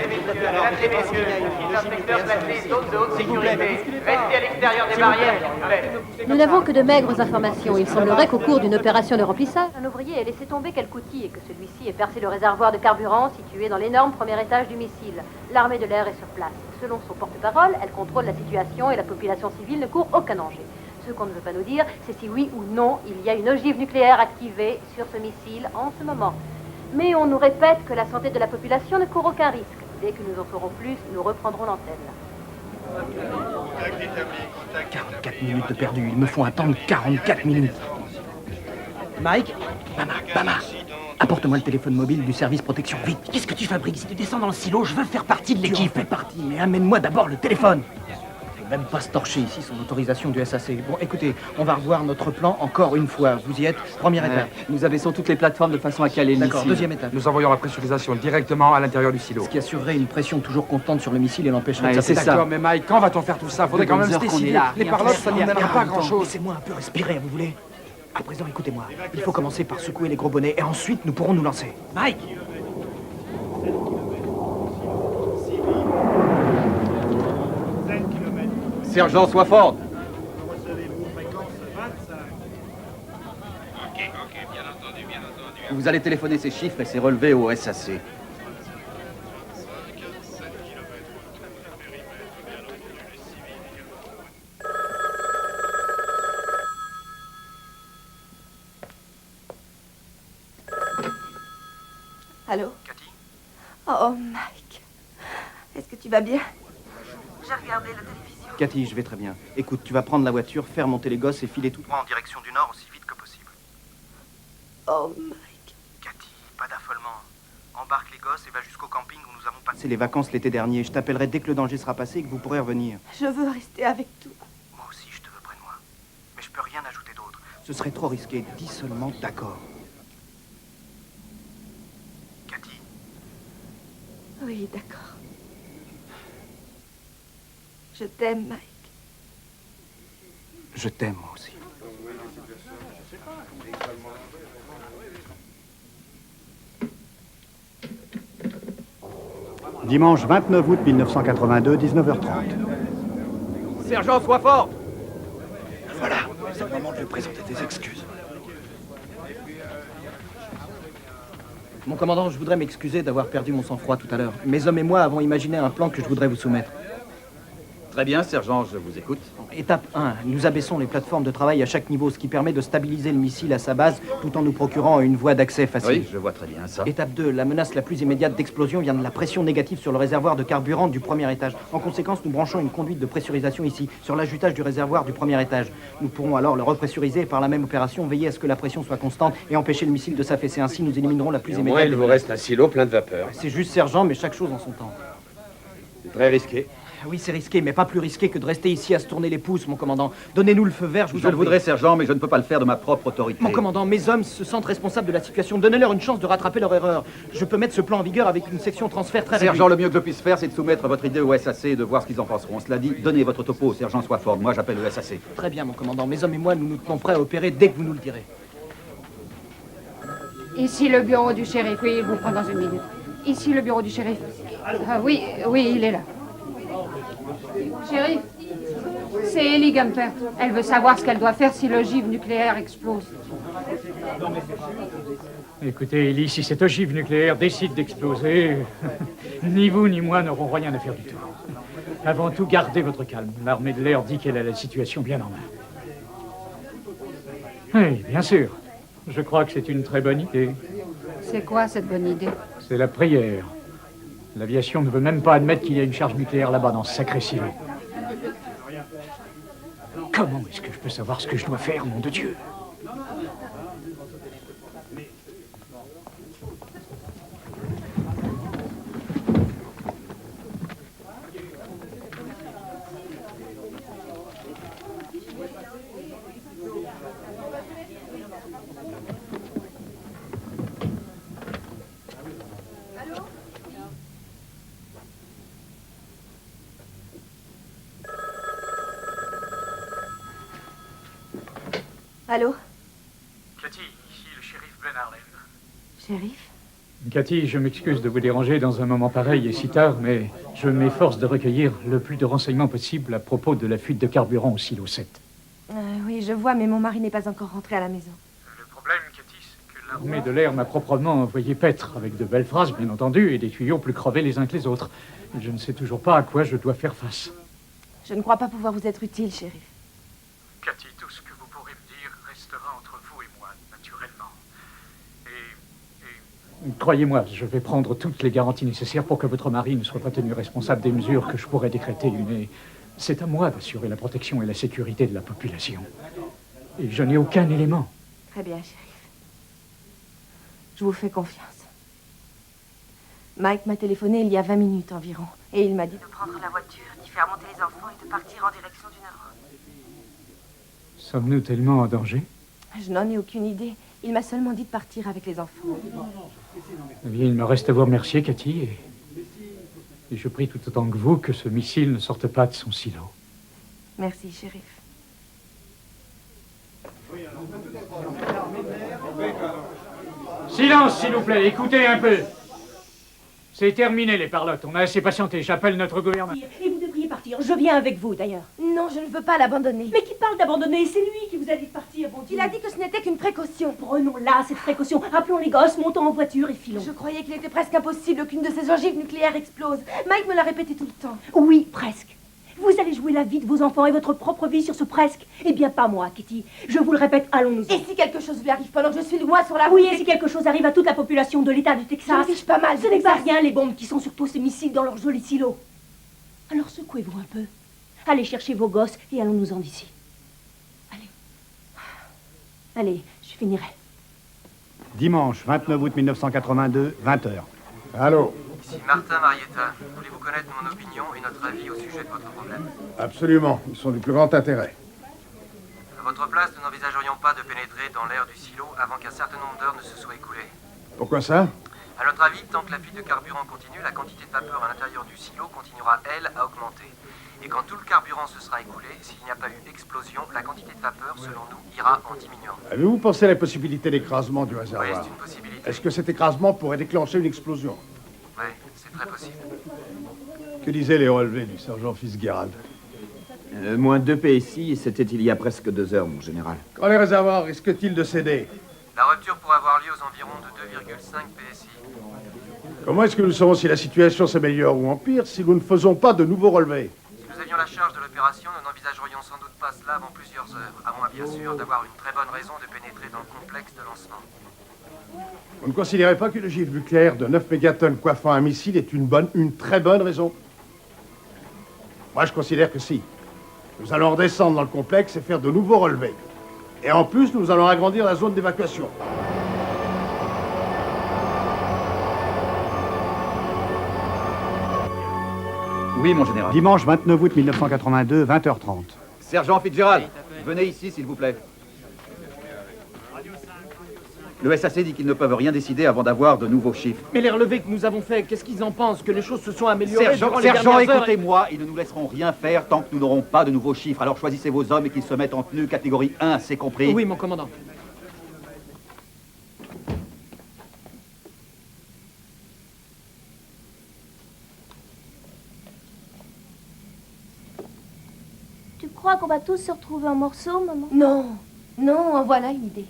et messieurs, les inspecteurs placés zone de haute sécurité. Restez à l'extérieur des barrières, s'il vous plaît. Nous n'avons que de maigres informations. Il semblerait qu'au cours d'une opération de remplissage, Un ouvrier a laissé tomber quelque outil et que celui-ci ait percé le réservoir de carburant situé dans l'énorme premier étage du missile. L'armée de l'air est sur place. Selon son porte-parole, elle contrôle la situation et la population civile ne court aucun danger. Ce qu'on ne veut pas nous dire, c'est si oui ou non il y a une ogive nucléaire activée sur ce missile en ce moment. Mais on nous répète que la santé de la population ne court aucun risque. Dès que nous en saurons plus, nous reprendrons l'antenne. 44 minutes de perdu. Ils me font attendre 44 minutes. Mike, Bama, apporte-moi le téléphone mobile du service protection, vite. Qu'est-ce que tu fabriques? Si tu descends dans le silo, je veux faire partie de l'équipe. Tu en fais partie, mais amène-moi d'abord le téléphone. Même pas se torcher ici sans autorisation du SAC. Bon, écoutez, on va revoir notre plan encore une fois. Vous y êtes? Première étape. Nous abaissons toutes les plateformes de façon à caler le D'accord, missile. deuxième étape. Nous envoyons la pressurisation directement à l'intérieur du silo. Ce qui assurerait une pression toujours constante sur le missile et l'empêcherait Ouais, de c'est s'appeler. ça. D'accord, mais Mike, quand va-t-on faire tout ça? Faudrait quand même se Deux heures qu'on est décider. là. Les Rien parlottes, faire. ça ne mènera pas à grand-chose. Laissez-moi un peu respirer, vous voulez? À présent, écoutez-moi. Il faut commencer par secouer les gros bonnets et ensuite nous pourrons nous lancer. Mike! Sergent Swafford. Vous allez téléphoner ces chiffres et ces relevés au SAC. Allô? Cathy? Oh, Mike. Est-ce que tu vas bien? J'ai regardé la télévision. Cathy, je vais très bien. Écoute, tu vas prendre la voiture, faire monter les gosses et filer tout droit en direction du nord aussi vite que possible. Oh, Mike. Cathy, pas d'affolement. Embarque les gosses et va jusqu'au camping où nous avons passé les vacances l'été dernier. Je t'appellerai dès que le danger sera passé et que vous pourrez revenir. Je veux rester avec toi. Moi aussi, je te veux près de moi. Mais je peux rien ajouter d'autre. Ce serait trop risqué. Dis seulement d'accord. Cathy. Oui, d'accord. Je t'aime, Mike. Je t'aime, moi aussi. Dimanche 29 août 1982, 19h30. Sergent, sois fort! Voilà, c'est le moment de lui présenter tes excuses. Mon commandant, je voudrais m'excuser d'avoir perdu mon sang-froid tout à l'heure. Mes hommes et moi avons imaginé un plan que je voudrais vous soumettre. Très bien, sergent, je vous écoute. Étape 1. Nous abaissons les plateformes de travail à chaque niveau, ce qui permet de stabiliser le missile à sa base tout en nous procurant une voie d'accès facile. Oui, je vois très bien ça. Étape 2. La menace la plus immédiate d'explosion vient de la pression négative sur le réservoir de carburant du premier étage. En conséquence, nous branchons une conduite de pressurisation ici, sur l'ajoutage du réservoir du premier étage. Nous pourrons alors le repressuriser et par la même opération veiller à ce que la pression soit constante et empêcher le missile de s'affaisser. Ainsi, nous éliminerons la plus Au moins, immédiate... il vous reste un silo plein de vapeur. C'est juste, sergent, mais chaque chose en son temps. C'est très risqué. Oui, c'est risqué, mais pas plus risqué que de rester ici à se tourner les pouces, mon commandant. Donnez-nous le feu vert, je vous en Je le prie. voudrais, sergent, mais je ne peux pas le faire de ma propre autorité. Mon commandant, mes hommes se sentent responsables de la situation. Donnez-leur une chance de rattraper leur erreur. Je peux mettre ce plan en vigueur avec une section transfert très réduite. Sergent, le mieux que je puisse faire, c'est de soumettre votre idée au SAC et de voir ce qu'ils en penseront. Cela dit, donnez votre topo au sergent Swafford. Moi, j'appelle le SAC. Très bien, mon commandant. Mes hommes et moi, nous nous tenons prêts à opérer dès que vous nous le direz. Ici le bureau du shérif. Oui, il vous prend dans une minute. Ici le bureau du shérif. Ah, oui, il est là. Shérif, c'est Ellie Gumpert. Elle veut savoir ce qu'elle doit faire si l'ogive nucléaire explose. Écoutez, Ellie, si cette ogive nucléaire décide d'exploser, ni vous ni moi n'aurons rien à faire du tout. Avant tout, gardez votre calme. L'armée de l'air dit qu'elle a la situation bien en main. Oui, bien sûr. Je crois que c'est une très bonne idée. C'est quoi cette bonne idée? C'est la prière. L'aviation ne veut même pas admettre qu'il y a une charge nucléaire là-bas dans ce sacré silo. Comment est-ce que je peux savoir ce que je dois faire, nom de Dieu? Allô? Cathy, ici le shérif Ben Harlem. Shérif? Cathy, je m'excuse de vous déranger dans un moment pareil et si tard, mais je m'efforce de recueillir le plus de renseignements possible à propos de la fuite de carburant au silo 7. Oui, je vois, mais mon mari n'est pas encore rentré à la maison. Le problème, Cathy, c'est que l'armée de l'air m'a proprement envoyé paître, avec de belles phrases, bien entendu, et des tuyaux plus crevés les uns que les autres. Je ne sais toujours pas à quoi je dois faire face. Je ne crois pas pouvoir vous être utile, shérif. Cathy, tout ce que vous pourrez me dire restera entre vous et moi, naturellement. Croyez-moi, je vais prendre toutes les garanties nécessaires pour que votre mari ne soit pas tenu responsable des mesures que je pourrais décréter. Mais c'est à moi d'assurer la protection et la sécurité de la population. Et je n'ai aucun élément. Très bien, shérif. Je vous fais confiance. Mike m'a téléphoné il y a 20 minutes environ. Et il m'a dit de prendre la voiture, d'y faire monter les enfants et de partir en direction du nord. Sommes-nous tellement en danger? Je n'en ai aucune idée. Il m'a seulement dit de partir avec les enfants. Eh bien, il me reste à vous remercier, Cathy, et je prie tout autant que vous que ce missile ne sorte pas de son silo. Merci, shérif. Silence, s'il vous plaît, écoutez un peu. C'est terminé, les parlottes. On a assez patienté. J'appelle notre gouvernement. Et vous devriez partir. Je viens avec vous, d'ailleurs. Non, je ne veux pas l'abandonner. Mais qui parle d'abandonner? C'est lui qui vous a dit de partir, bon Dieu. Il a dit que ce n'était qu'une précaution. Prenons-la, cette précaution. Appelons les gosses, montons en voiture et filons. Je croyais qu'il était presque impossible qu'une de ces ogives nucléaires explose. Mike me l'a répété tout le temps. Oui, presque. Vous allez jouer la vie de vos enfants et votre propre vie sur ce presque. Eh bien, pas moi, Kitty. Je vous le répète, allons-nous. Et si quelque chose lui arrive pendant que je suis loin sur la route? Oui, et si quelque chose arrive à toute la population de l'État du Texas? Je me fiche pas mal. Ce n'est pas rien, les bombes qui sont sur tous ces missiles dans leur joli silo. Alors secouez-vous un peu. Allez chercher vos gosses et allons-nous-en d'ici. Allez, je finirai. Dimanche 29 août 1982, 20h. Allô? Ici Martin Marietta. Voulez-vous connaître mon opinion et notre avis au sujet de votre problème? Absolument. Ils sont du plus grand intérêt. À votre place, nous n'envisagerions pas de pénétrer dans l'air du silo avant qu'un certain nombre d'heures ne se soient écoulées. Pourquoi ça? À notre avis, tant que la fuite de carburant continue, la quantité de vapeur à l'intérieur du silo continuera, elle, à augmenter. Et quand tout le carburant se sera écoulé, s'il n'y a pas eu explosion, la quantité de vapeur, selon nous, ira en diminuant. Avez-vous pensé à la possibilité d'écrasement du réservoir? Oui, c'est une possibilité. Est-ce que cet écrasement pourrait déclencher une explosion? Oui, c'est très possible. Que disaient les relevés du sergent Fitzgerald? Moins 2 PSI, c'était il y a presque 2 heures, mon général. Quand les réservoirs risquent-ils de céder? La rupture pourrait avoir lieu aux environs de 2,5 PSI. Comment est-ce que nous saurons si la situation s'améliore ou empire si nous ne faisons pas de nouveaux relevés? Si nous avions la charge de l'opération, nous n'envisagerions sans doute pas cela avant plusieurs heures, à moins bien sûr d'avoir une très bonne raison de pénétrer dans le complexe de lancement. Vous ne considérez pas qu'une ogive nucléaire de 9 mégatonnes coiffant un missile est une très bonne raison? Moi, je considère que si. Nous allons redescendre dans le complexe et faire de nouveaux relevés. Et en plus, nous allons agrandir la zone d'évacuation. Oui, mon général. Dimanche 29 août 1982, 20h30. Sergent Fitzgerald, venez ici, s'il vous plaît. Le SAC dit qu'ils ne peuvent rien décider avant d'avoir de nouveaux chiffres. Mais les relevés que nous avons faits, qu'est-ce qu'ils en pensent? Que les choses se sont améliorées durant les Sergent, dernières heures? écoutez-moi, ils ne nous laisseront rien faire tant que nous n'aurons pas de nouveaux chiffres. Alors choisissez vos hommes et qu'ils se mettent en tenue catégorie 1, c'est compris? Oui, mon commandant. Tu crois qu'on va tous se retrouver en morceaux, maman? Non, non, en voilà une idée.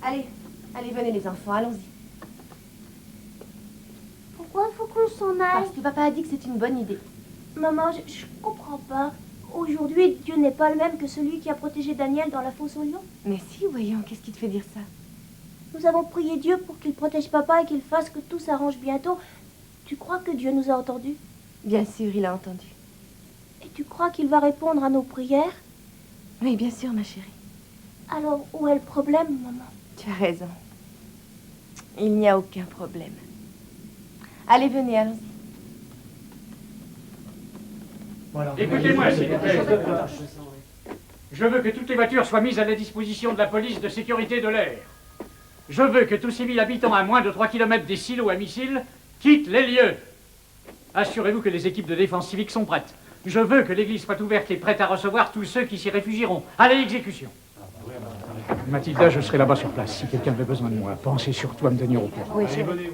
Allez, allez, venez les enfants, allons-y. Pourquoi faut qu'on s'en aille? Parce que papa a dit que c'est une bonne idée. Maman, je comprends pas. Aujourd'hui, Dieu n'est pas le même que celui qui a protégé Daniel dans la fosse au lion. Mais si, voyons, qu'est-ce qui te fait dire ça? Nous avons prié Dieu pour qu'il protège papa et qu'il fasse que tout s'arrange bientôt. Tu crois que Dieu nous a entendus? Bien sûr, il a entendu. Et tu crois qu'il va répondre à nos prières? Oui, bien sûr, ma chérie. Alors, où est le problème, maman? Tu as raison. Il n'y a aucun problème. Allez, venez, allons-y. Écoutez-moi, s'il vous plaît. Je veux que toutes les voitures soient mises à la disposition de la police de sécurité de l'air. Je veux que tout civil habitant à moins de 3 km des silos à missiles quitte les lieux. Assurez-vous que les équipes de défense civique sont prêtes. Je veux que l'église soit ouverte et prête à recevoir tous ceux qui s'y réfugieront. Allez, exécution. Mathilda, je serai là-bas sur place. Si quelqu'un avait besoin de moi, pensez surtout à me tenir au courant. Oui, chérie.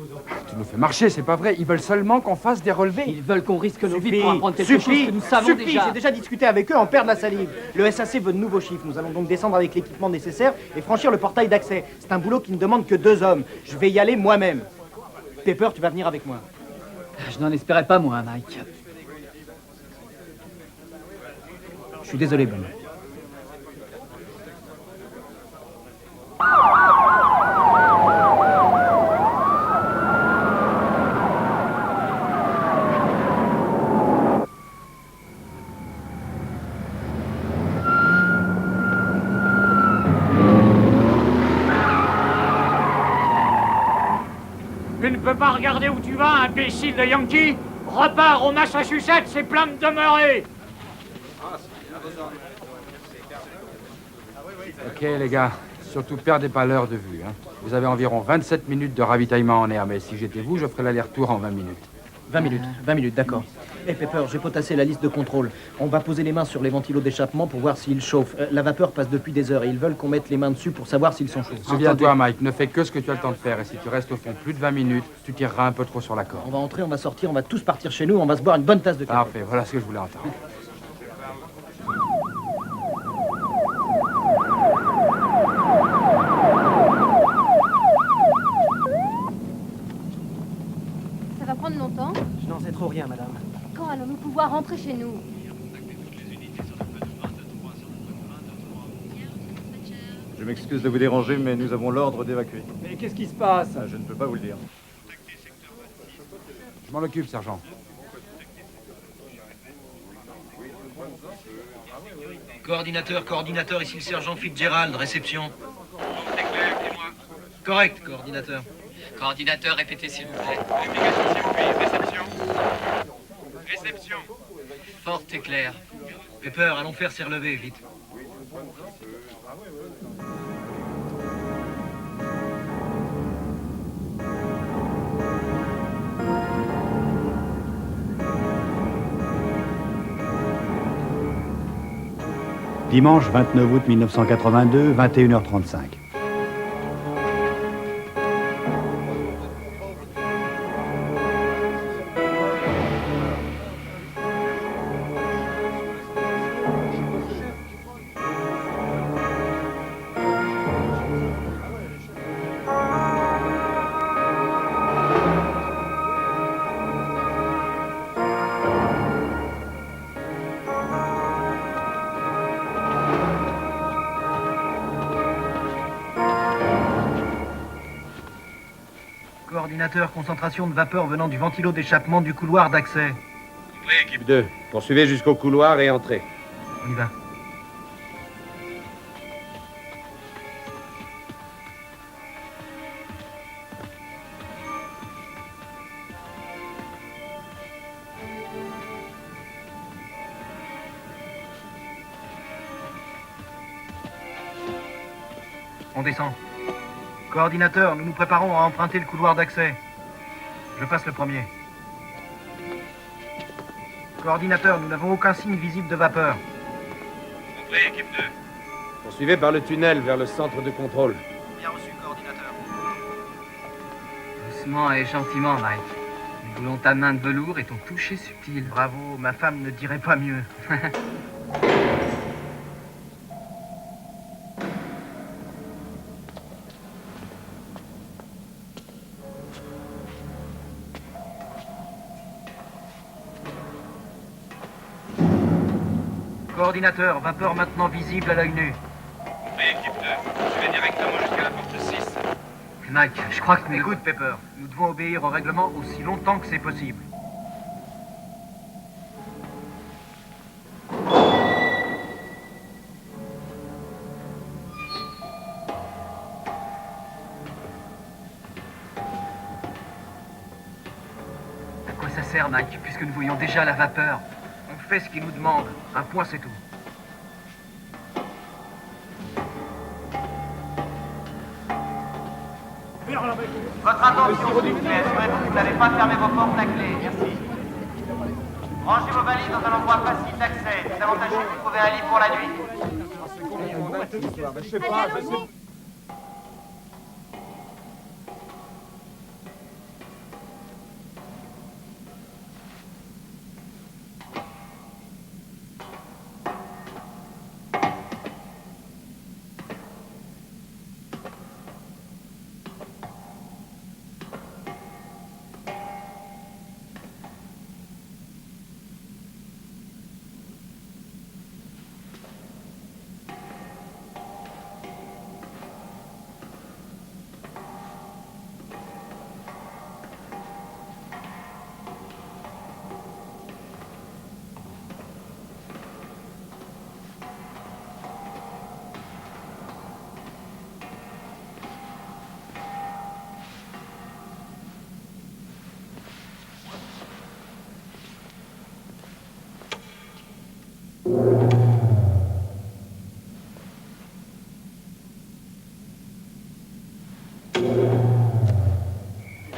Tu nous fais marcher, c'est pas vrai. Ils veulent seulement qu'on fasse des relevés. Ils veulent qu'on risque nos vies pour apprendre quelque chose que nous savons déjà. J'ai déjà discuté avec eux, en perd de la salive. Le SAC veut de nouveaux chiffres. Nous allons donc descendre avec l'équipement nécessaire et franchir le portail d'accès. C'est un boulot qui ne demande que 2 hommes. Je vais y aller moi-même. Pepper, tu vas venir avec moi. Je n'en espérais pas, moi, Mike. Je suis désolé, Ben. Tu ne peux pas regarder où tu vas, imbécile de Yankee. Repars au Massachusetts, c'est plein de demeurés. Ok, les gars. Surtout, perdez pas l'heure de vue. Hein. Vous avez environ 27 minutes de ravitaillement en air, mais si j'étais vous, je ferais l'aller-retour en 20 minutes. 20 minutes, d'accord. Hé, Pepper, j'ai potassé la liste de contrôle. On va poser les mains sur les ventilos d'échappement pour voir s'ils chauffent. La vapeur passe depuis des heures et ils veulent qu'on mette les mains dessus pour savoir s'ils sont chauds. Souviens-toi, Mike, ne fais que ce que tu as le temps de faire. Et si tu restes au fond plus de 20 minutes, tu tireras un peu trop sur la corde. On va entrer, on va sortir, on va tous partir chez nous, on va se boire une bonne tasse de café. Parfait, voilà ce que je voulais entendre. Ça va prendre longtemps? Je n'en sais trop rien, madame. Quand allons-nous pouvoir rentrer chez nous? Je m'excuse de vous déranger, mais nous avons l'ordre d'évacuer. Mais qu'est-ce qui se passe? Je ne peux pas vous le dire. Je m'en occupe, sergent. Coordinateur, ici le sergent Fitzgerald, réception. Correct, coordinateur. Coordinateur, répétez s'il vous plaît. Vérification s'il vous plaît. Réception. Réception. Fort et clair. Pepper, allons faire ses relevés, vite. Dimanche 29 août 1982, 21h35. Coordinateur, concentration de vapeur venant du ventilo d'échappement du couloir d'accès. Oui, équipe 2. Poursuivez jusqu'au couloir et entrez. On y va. On descend. Coordinateur, nous nous préparons à emprunter le couloir d'accès. Je passe le premier. Coordinateur, nous n'avons aucun signe visible de vapeur. Entrez, équipe 2. Poursuivez par le tunnel vers le centre de contrôle. Bien reçu, coordinateur. Doucement et gentiment, Mike. Nous voulons ta main de velours et ton toucher subtil. Bravo, ma femme ne dirait pas mieux. Coordinateur, vapeur maintenant visible à l'œil nu. Entrez, équipe 2. Je vais directement jusqu'à la porte 6. Mike, je crois que... Écoute, Pepper, nous devons obéir au règlement aussi longtemps que c'est possible. À quoi ça sert, Mike, puisque nous voyons déjà la vapeur? On fait ce qu'il nous demande. Un point, c'est tout. Votre attention, s'il vous plaît. Assurez-vous que vous n'avez pas fermé vos portes à clé. Merci. Rangez vos valises dans un endroit facile d'accès. C'est avantageux de trouver un lit pour la nuit. quoi cette histoire? Je sais Allez, pas. allons-y.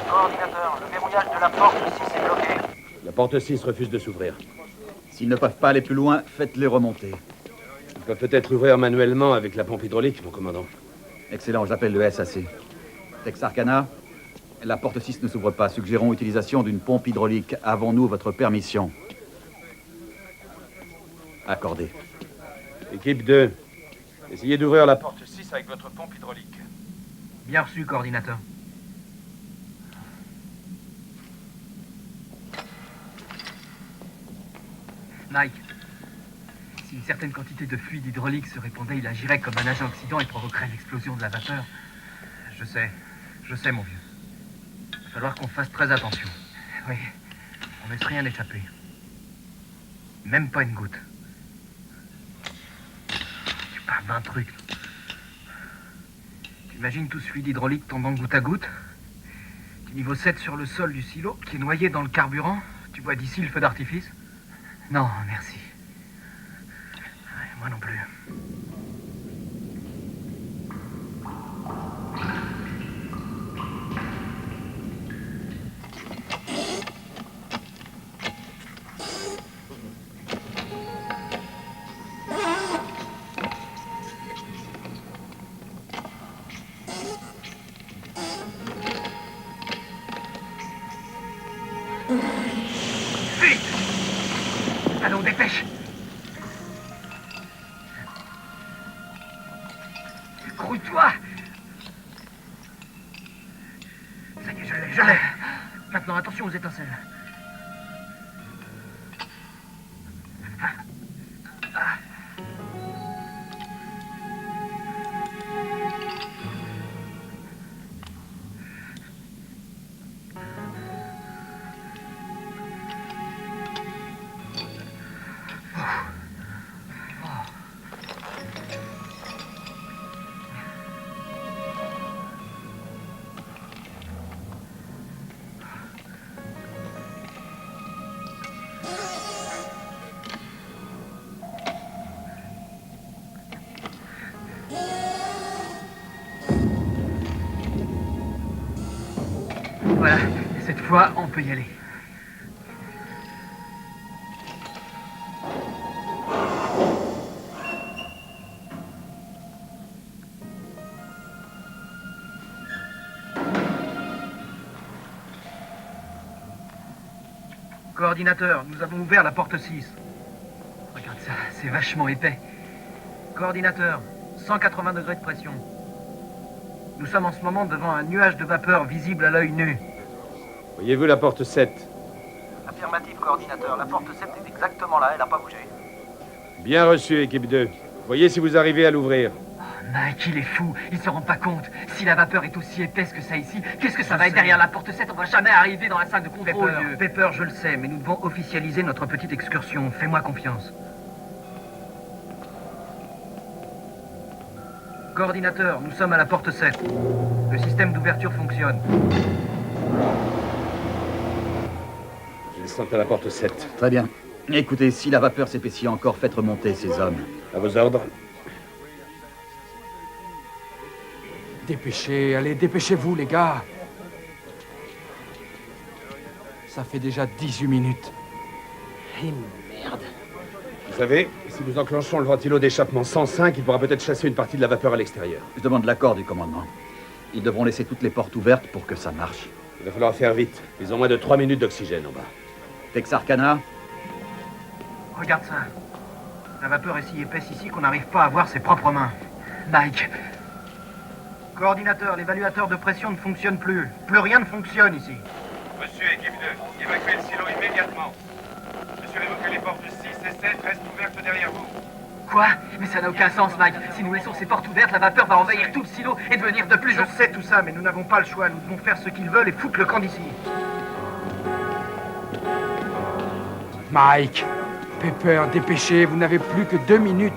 Coordinateur, le verrouillage de la porte 6 est bloqué. La porte 6 refuse de s'ouvrir. S'ils ne peuvent pas aller plus loin, faites-les remonter. Ils peuvent peut-être l'ouvrir manuellement avec la pompe hydraulique, mon commandant. Excellent, j'appelle le SAC. Texarkana, la porte 6 ne s'ouvre pas. Suggérons utilisation d'une pompe hydraulique. Avons-nous votre permission? Accordé. Équipe 2, essayez d'ouvrir la porte 6 avec votre pompe hydraulique. Bien reçu, coordinateur. Mike, si une certaine quantité de fluide hydraulique se répandait, il agirait comme un agent oxydant et provoquerait l'explosion de la vapeur. Je sais, mon vieux. Il va falloir qu'on fasse très attention. Oui, on ne laisse rien échapper. Même pas une goutte. Tu parles d'un truc. Tu imagines tout ce fluide hydraulique tombant goutte à goutte? Du niveau 7 sur le sol du silo, qui est noyé dans le carburant. Tu vois d'ici le feu d'artifice? Non, merci. Ouais, moi non plus. Allons, dépêche! Grouille-toi! Ça y est, je l'ai. Maintenant, attention aux étincelles. Voilà, cette fois, on peut y aller. Coordinateur, nous avons ouvert la porte 6. Regarde ça, c'est vachement épais. Coordinateur, 180 degrés de pression. Nous sommes en ce moment devant un nuage de vapeur visible à l'œil nu. Voyez-vous la porte 7? Affirmatif, coordinateur. La porte 7 est exactement là, elle n'a pas bougé. Bien reçu, équipe 2. Voyez si vous arrivez à l'ouvrir. Mike, il est fou, il se rend pas compte. Si la vapeur est aussi épaisse que ça ici, qu'est-ce que ça va être derrière la porte 7? On va jamais arriver dans la salle de contrôle. Pepper, je le sais, mais nous devons officialiser notre petite excursion. Fais-moi confiance. Coordinateur, nous sommes à la porte 7. Le système d'ouverture fonctionne. Ils sont à la porte 7. Très bien. Écoutez, si la vapeur s'épaissit encore, faites remonter ces hommes. À vos ordres. Dépêchez, allez, dépêchez-vous, les gars. Ça fait déjà 18 minutes. Eh merde. Vous savez, si nous enclenchons le ventilo d'échappement 105, il pourra peut-être chasser une partie de la vapeur à l'extérieur. Je demande l'accord du commandement. Ils devront laisser toutes les portes ouvertes pour que ça marche. Il va falloir faire vite. Ils ont moins de 3 minutes d'oxygène en bas. Texarkana, Regarde ça. La vapeur est si épaisse ici qu'on n'arrive pas à voir ses propres mains. Mike. Coordinateur, l'évaluateur de pression ne fonctionne plus. Plus rien ne fonctionne ici. Monsieur, équipe 2, évacuez le silo immédiatement. Assurez-vous que les portes 6 et 7 restent ouvertes derrière vous. Quoi? Mais ça n'a aucun sens, Mike. Si nous laissons ces portes ouvertes, la vapeur va envahir tout le silo et devenir de plus en plus... Je sais tout ça, mais nous n'avons pas le choix. Nous devons faire ce qu'ils veulent et foutre le camp d'ici. Mike, Pepper, dépêchez, vous n'avez plus que 2 minutes.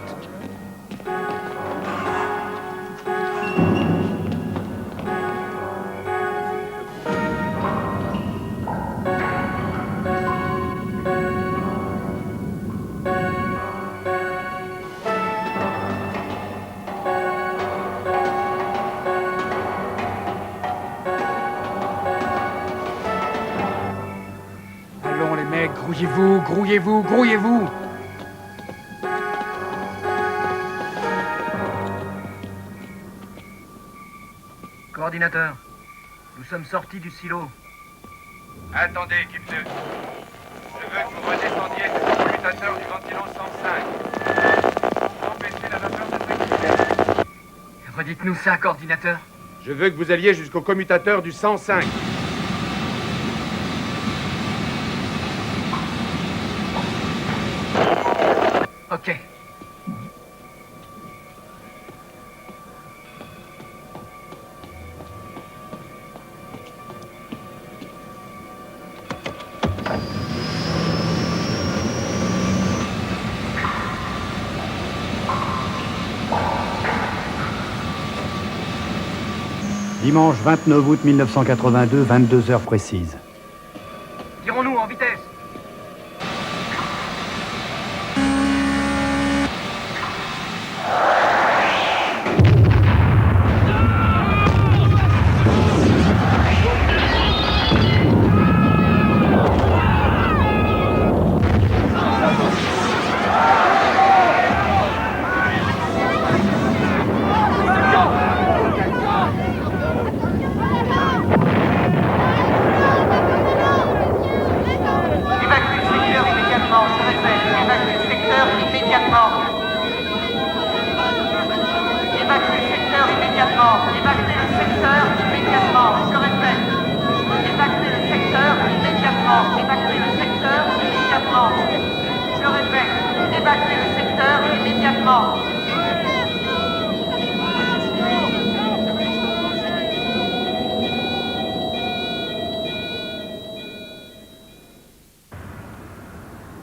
Allons les mecs, grouillez-vous, grouillez-vous, grouillez-vous. Coordinateur, nous sommes sortis du silo. Attendez, équipe 2. Je veux que vous redescendiez sur le commutateur du ventilo 105. Empêchez la vapeur de s'accumuler. Redites-nous ça, coordinateur. Je veux que vous alliez jusqu'au commutateur du 105. Ok. Dimanche 29 août 1982, 22 heures précises. Tirons-nous en vitesse.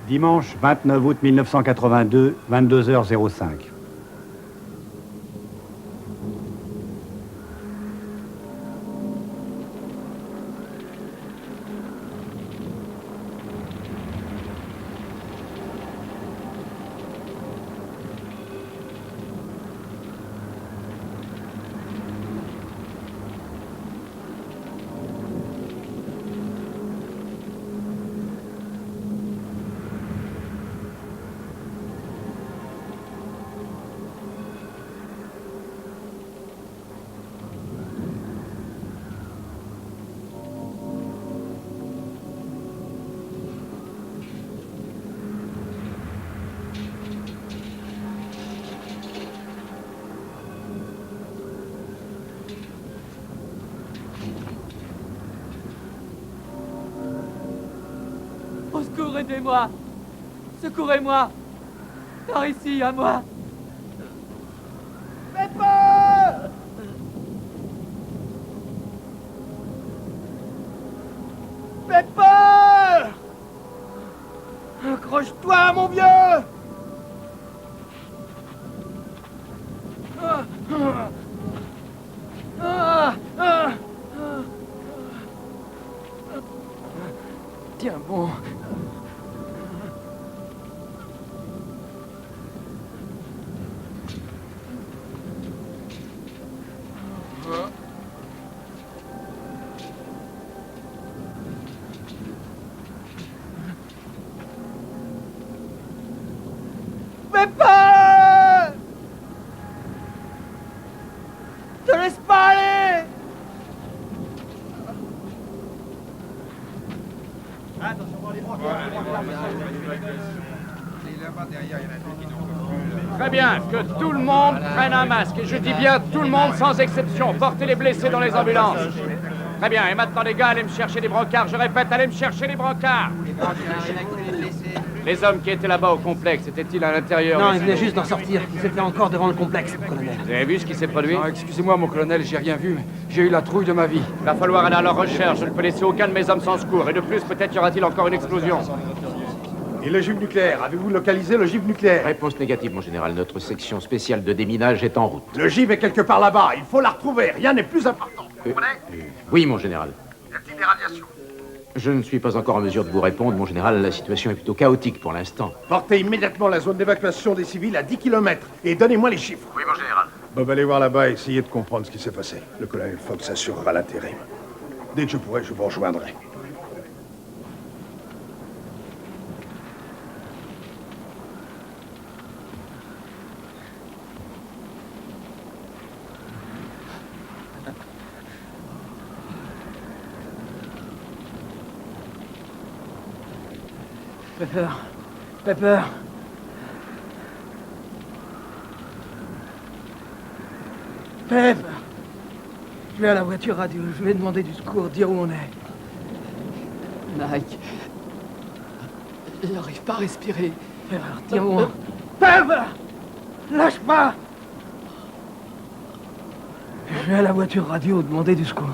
Dimanche 29 août 1982, 22h05. Au secours, aidez-moi! Secourez-moi! Par ici, à moi! Pepper! Pepper! Accroche-toi, mon vieux! Tiens bon. Pepper! Te laisse pas aller! Très bien, que tout le monde prenne un masque. Et je dis bien tout le monde sans exception. Portez les blessés dans les ambulances. Très bien, et maintenant les gars, allez me chercher des brancards. Je répète, allez me chercher des brancards. Les hommes qui étaient là-bas au complexe, étaient-ils à l'intérieur? Non, ils venaient juste d'en sortir. Ils étaient encore devant le complexe, mon colonel. Vous avez vu ce qui s'est produit? Non, excusez-moi, mon colonel, j'ai rien vu, mais j'ai eu la trouille de ma vie. Il va falloir aller à leur recherche. Je ne peux laisser aucun de mes hommes sans secours. Et de plus, peut-être y aura-t-il encore une explosion. Et l'ogive nucléaire? Avez-vous localisé l'ogive nucléaire? Réponse négative, mon général. Notre section spéciale de déminage est en route. L'ogive est quelque part là-bas. Il faut la retrouver. Rien n'est plus important. Oui, mon général. Y a-t-il des radiations? Je ne suis pas encore en mesure de vous répondre, mon général. La situation est plutôt chaotique pour l'instant. Portez immédiatement la zone d'évacuation des civils à 10 km et donnez-moi les chiffres. Oui, mon général. Bob, allez voir là-bas et essayez de comprendre ce qui s'est passé. Le colonel Fox assurera l'intérim. Dès que je pourrai, je vous rejoindrai. Pepper. Pepper. Pep. Je vais à la voiture radio. Je vais demander du secours, dire où on est. Mike. Il n'arrive pas à respirer. Tiens-moi. Pep. Lâche pas. Je vais à la voiture radio demander du secours.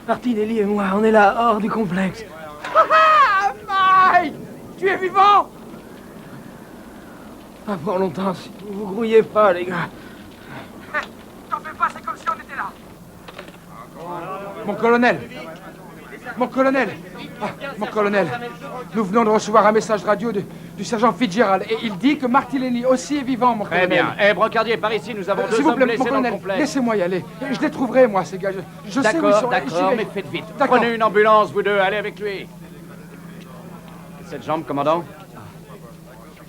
Martinelli et moi, on est là, hors du complexe. Mike! Tu es vivant? Pas pour longtemps, si vous grouillez pas, les gars. T'en fais pas, c'est comme si on était là. Mon colonel! Mon colonel! Ah, mon colonel! Nous venons de recevoir un message radio du sergent Fitzgerald et il dit que Martinelli aussi est vivant, mon colonel. Très bien. Brocardier, par ici, nous avons deux S'il vous hommes plaît, blessés mon dans le colonel, complexe. laissez-moi y aller. Je les trouverai, moi, ces gars. Je sais où ils sont. D'accord, J'irai. mais faites vite. D'accord. Prenez une ambulance, vous deux, allez avec lui. Cette jambe, commandant?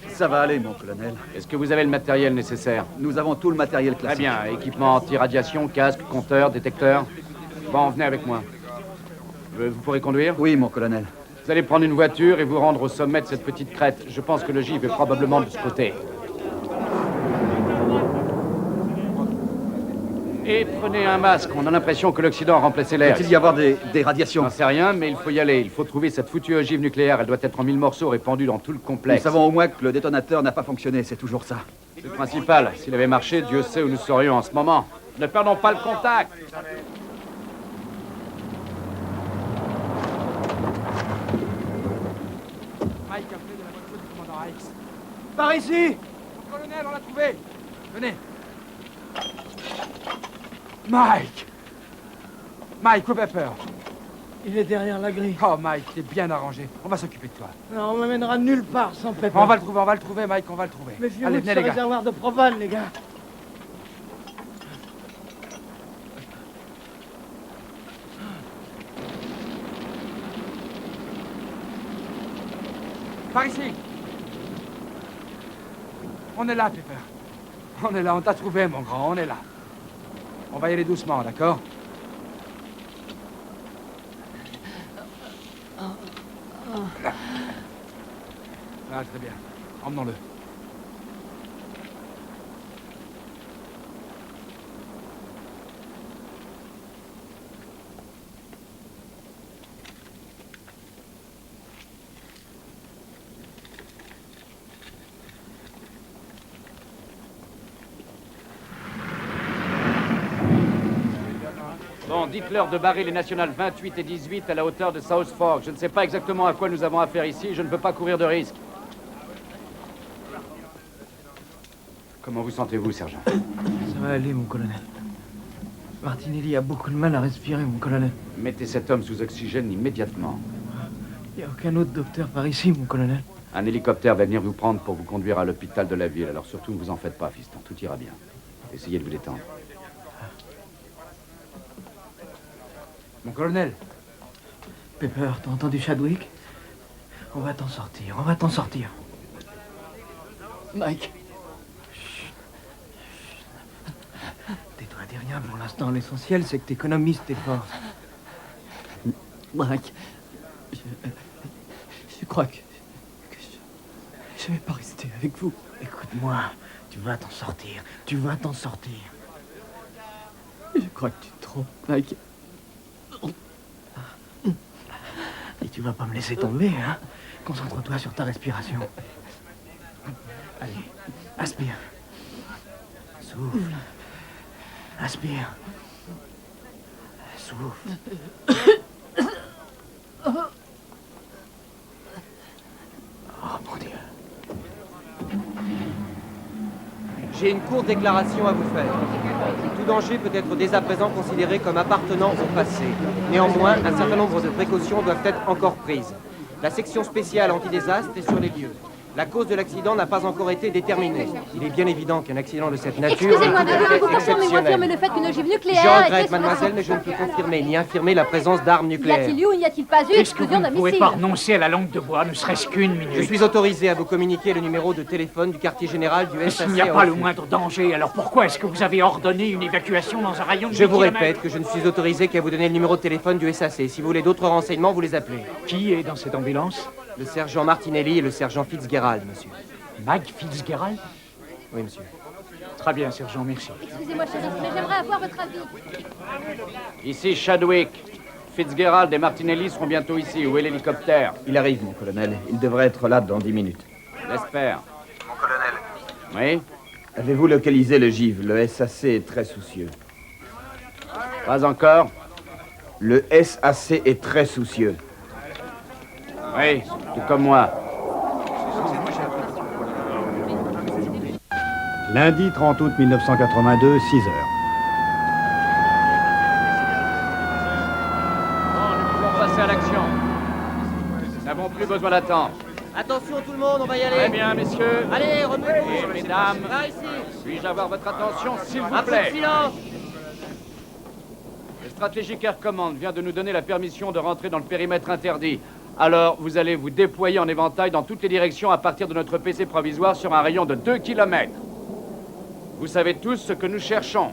Ça va aller, mon colonel. Est-ce que vous avez le matériel nécessaire? Nous avons tout le matériel Très classique. bien. Équipement anti-radiation, casque, compteur, détecteur. Bon, venez avec moi. Vous pourrez conduire? Oui, mon colonel. Vous allez prendre une voiture et vous rendre au sommet de cette petite crête. Je pense que le givre est probablement de ce côté. Et prenez un masque. On a l'impression que l'Occident a remplacé l'air. Peut-il y avoir des radiations? J'en sais rien, mais il faut y aller. Il faut trouver cette foutue ogive nucléaire. Elle doit être en 1000 morceaux répandus dans tout le complexe. Nous savons au moins que le détonateur n'a pas fonctionné, c'est toujours ça. C'est le principal. S'il avait marché, Dieu sait où nous serions en ce moment. Ne perdons pas le contact. Mike a pris de la voiture du commandant Hikes. Par ici! Mon colonel, on l'a trouvé! Venez! Mike! Mike, où Pepper? Il est derrière la grille. Oh, Mike, t'es bien arrangé. On va s'occuper de toi. Non, on m'amènera nulle part sans Pepper. On va le trouver, Mike, on va le trouver. Méfiez-vous Allez, de venez, ce les gars. réservoir de propane, les gars. Par ici! On est là, Pepper. On est là, on t'a trouvé, mon grand, on est là. On va y aller doucement, d'accord? Ah, très bien. Emmenons-le. Bon, dites-leur de barrer les nationales 28 et 18 à la hauteur de South Fork. Je ne sais pas exactement à quoi nous avons affaire ici. Je ne veux pas courir de risque. Comment vous sentez-vous, sergent? Ça va aller, mon colonel. Martinelli a beaucoup de mal à respirer, mon colonel. Mettez cet homme sous oxygène immédiatement. Il n'y a aucun autre docteur par ici, mon colonel. Un hélicoptère va venir vous prendre pour vous conduire à l'hôpital de la ville. Alors surtout, ne vous en faites pas, fiston. Tout ira bien. Essayez de vous détendre. Mon colonel. Pepper, t'as entendu Chadwick? On va t'en sortir, on va t'en sortir. Mike. Chut. Tais-toi, dis rien pour l'instant. L'essentiel, c'est que t'économises tes forces. Mike. Je crois que je vais pas rester avec vous. Écoute-moi, tu vas t'en sortir. Tu vas t'en sortir. Je crois que tu te trompes, Mike. Et tu vas pas me laisser tomber, hein? Concentre-toi sur ta respiration. Allez, aspire. Souffle. Aspire. Souffle. Oh, mon Dieu. J'ai une courte déclaration à vous faire. Tout danger peut être dès à présent considéré comme appartenant au passé. Néanmoins, un certain nombre de précautions doivent être encore prises. La section spéciale antidésastre est sur les lieux. La cause de l'accident n'a pas encore été déterminée. Il est bien évident qu'un accident de cette nature Excusez-moi, est tout à fait pouvez-vous confirmer ou infirmer exceptionnel. le fait qu'une ogive nucléaire Je a regrette, été sur la mademoiselle, mais je ne peux confirmer ni infirmer la présence d'armes Y nucléaires. a-t-il eu ou n'y a-t-il pas eu Est-ce que vous explosion ne d'un pouvez missile? pas renoncer à la langue de bois, ne serait-ce qu'une minute? Je suis autorisé à vous communiquer le numéro de téléphone du quartier général du SAC. S'il n'y a pas le moindre danger, alors pourquoi est-ce que vous avez ordonné une évacuation dans un rayon de Je 10 vous kilomètres? répète que je ne suis autorisé qu'à vous donner le numéro de téléphone du SAC. Si vous voulez d'autres renseignements, vous les appelez. Qui est dans cette ambulance? Le sergent Martinelli et le sergent Fitzgerald, monsieur. Mike Fitzgerald? Oui, monsieur. Très bien, sergent, merci. Excusez-moi, shérif, mais j'aimerais avoir votre avis. Ici Chadwick. Fitzgerald et Martinelli seront bientôt ici. Où est l'hélicoptère? Il arrive, mon colonel. Il devrait être là dans 10 minutes. J'espère. Mon colonel. Oui? Avez-vous localisé le givre? Le SAC est très soucieux. Pas encore? Le SAC est très soucieux. Oui, tout comme moi. Lundi 30 août 1982, 6 heures. Bon, nous pouvons passer à l'action. Nous n'avons plus besoin d'attendre. Attention tout le monde, on va y aller. Très bien, messieurs. Allez, remuez-vous. Et mesdames, Par ici. puis-je avoir votre attention, s'il vous Un peu plaît? de silence. Le Strategic Air Command vient de nous donner la permission de rentrer dans le périmètre interdit. Alors, vous allez vous déployer en éventail dans toutes les directions à partir de notre PC provisoire sur un rayon de 2 km. Vous savez tous ce que nous cherchons.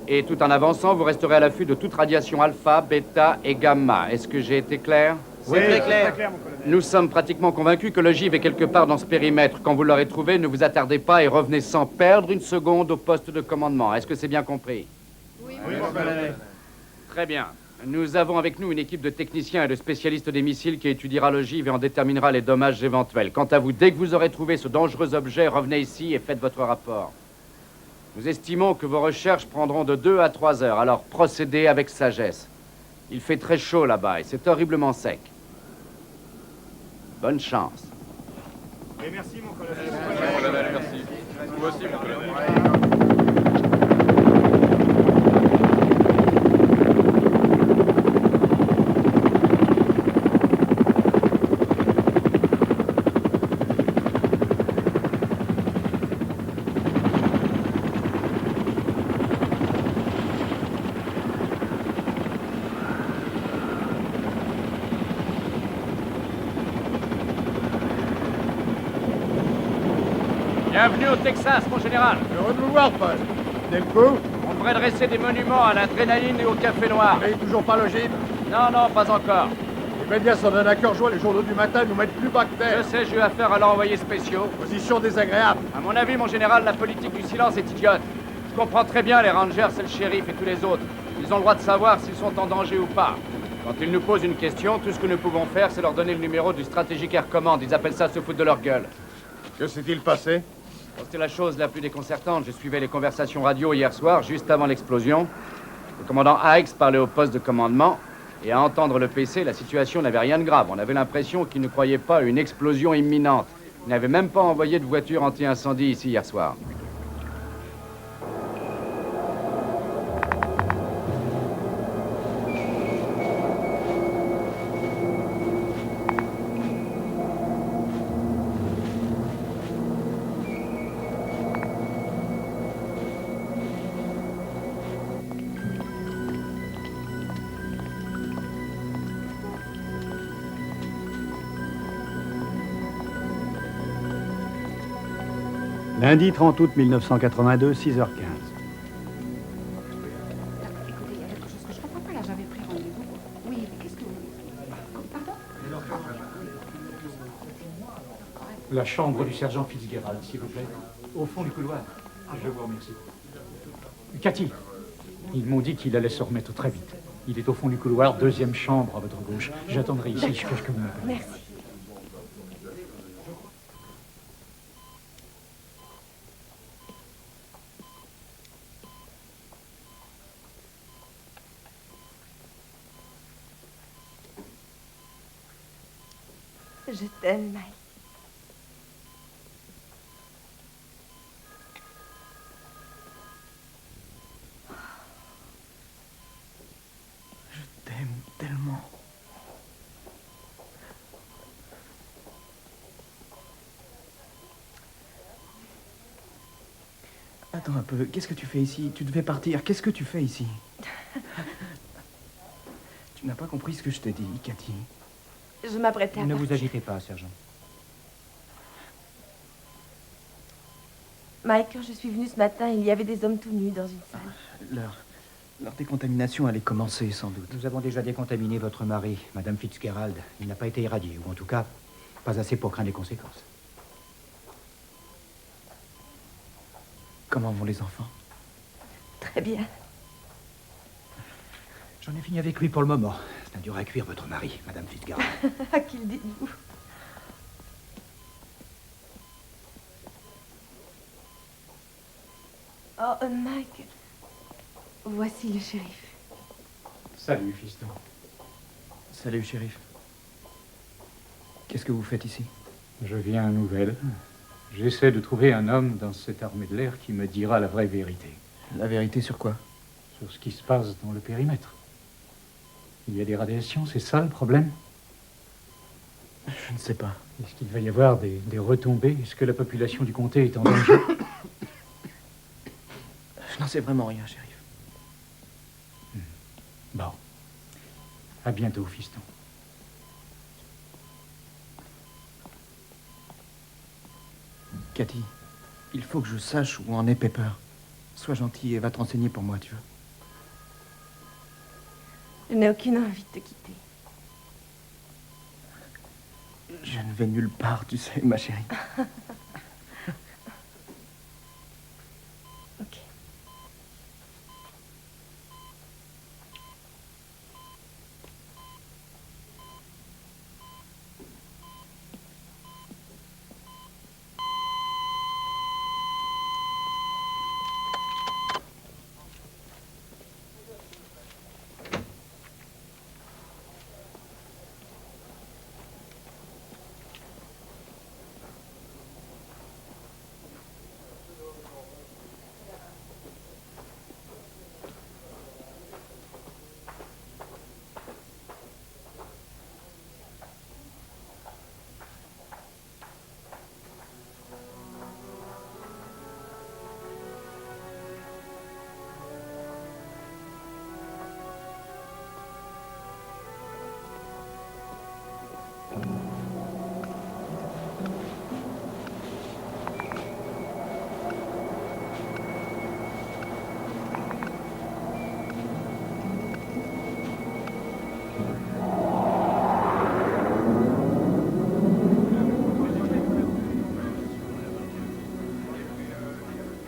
Et tout en avançant, vous resterez à l'affût de toute radiation alpha, bêta et gamma. Est-ce que j'ai été clair? C'est très clair. Nous sommes pratiquement convaincus que le givre est quelque part dans ce périmètre. Quand vous l'aurez trouvé, ne vous attardez pas et revenez sans perdre une seconde au poste de commandement. Est-ce que c'est bien compris? Oui, Très bien. Nous avons avec nous une équipe de techniciens et de spécialistes des missiles qui étudiera le givre et en déterminera les dommages éventuels. Quant à vous, dès que vous aurez trouvé ce dangereux objet, revenez ici et faites votre rapport. Nous estimons que vos recherches prendront de 2 à 3 heures, alors procédez avec sagesse. Il fait très chaud là-bas et c'est horriblement sec. Bonne chance. Et merci, mon colonel. Mon colonel, merci. Vous aussi, mon colonel. Bienvenue au Texas, mon général. Heureux de vous voir, Paul. Dès le coup? On devrait dresser des monuments à l'adrénaline et au café noir. Mais toujours pas le givre? Non, non, pas encore. Les médias s'en donnent à cœur joie, les journaux du matin nous mettent plus bas que terre. Je sais, j'ai eu affaire à l'envoyé spéciaux. Position désagréable. À mon avis, mon général, la politique du silence est idiote. Je comprends très bien les Rangers et le shérif et tous les autres. Ils ont le droit de savoir s'ils sont en danger ou pas. Quand ils nous posent une question, tout ce que nous pouvons faire, c'est leur donner le numéro du Strategic Air Command. Ils appellent ça se foutre de leur gueule. Que s'est-il passé? C'était la chose la plus déconcertante. Je suivais les conversations radio hier soir, juste avant l'explosion. Le commandant Hikes parlait au poste de commandement. Et à entendre le PC, la situation n'avait rien de grave. On avait l'impression qu'il ne croyait pas à une explosion imminente. Il n'avait même pas envoyé de voiture anti-incendie ici hier soir. Lundi 30 août 1982, 6h15. Écoutez, il y a quelque chose que je comprends pas là, j'avais pris rendez-vous. Oui, mais qu'est-ce que vous... Pardon? La chambre du sergent Fitzgerald, s'il vous plaît. Au fond du couloir. Je vous remercie. Cathy, ils m'ont dit qu'il allait se remettre très vite. Il est au fond du couloir, deuxième chambre à votre gauche. J'attendrai ici jusqu'à ce que vous m'appelez. Merci. Je t'aime, Mike. Je t'aime tellement. Attends un peu, qu'est-ce que tu fais ici? Tu devais partir, qu'est-ce que tu fais ici? Tu n'as pas compris ce que je t'ai dit, Cathy. Je m'apprêtais à Ne vous partir. agitez pas, sergent. Mike, quand je suis venue ce matin, il y avait des hommes tout nus dans une salle. Leur décontamination allait commencer, sans doute. Nous avons déjà décontaminé votre mari, Madame Fitzgerald. Il n'a pas été irradié, ou en tout cas, pas assez pour craindre les conséquences. Comment vont les enfants? Très bien. J'en ai fini avec lui pour le moment. C'est un dur à cuire, votre mari, Madame Fitzgerald. À qui le dites-vous? Oh, Mike. Voici le shérif. Salut, fiston. Salut, shérif. Qu'est-ce que vous faites ici? Je viens à nouvelle. J'essaie de trouver un homme dans cette armée de l'air qui me dira la vraie vérité. La vérité sur quoi? Sur ce qui se passe dans le périmètre. Il y a des radiations, c'est ça le problème? Je ne sais pas. Est-ce qu'il va y avoir des retombées? Est-ce que la population du comté est en danger? Je n'en sais vraiment rien, shérif. Bon. À bientôt, fiston. Cathy, il faut que je sache où en est Pepper. Sois gentille et va te renseigner pour moi, tu veux. Je n'ai aucune envie de te quitter. Je ne vais nulle part, tu sais, ma chérie. Ok.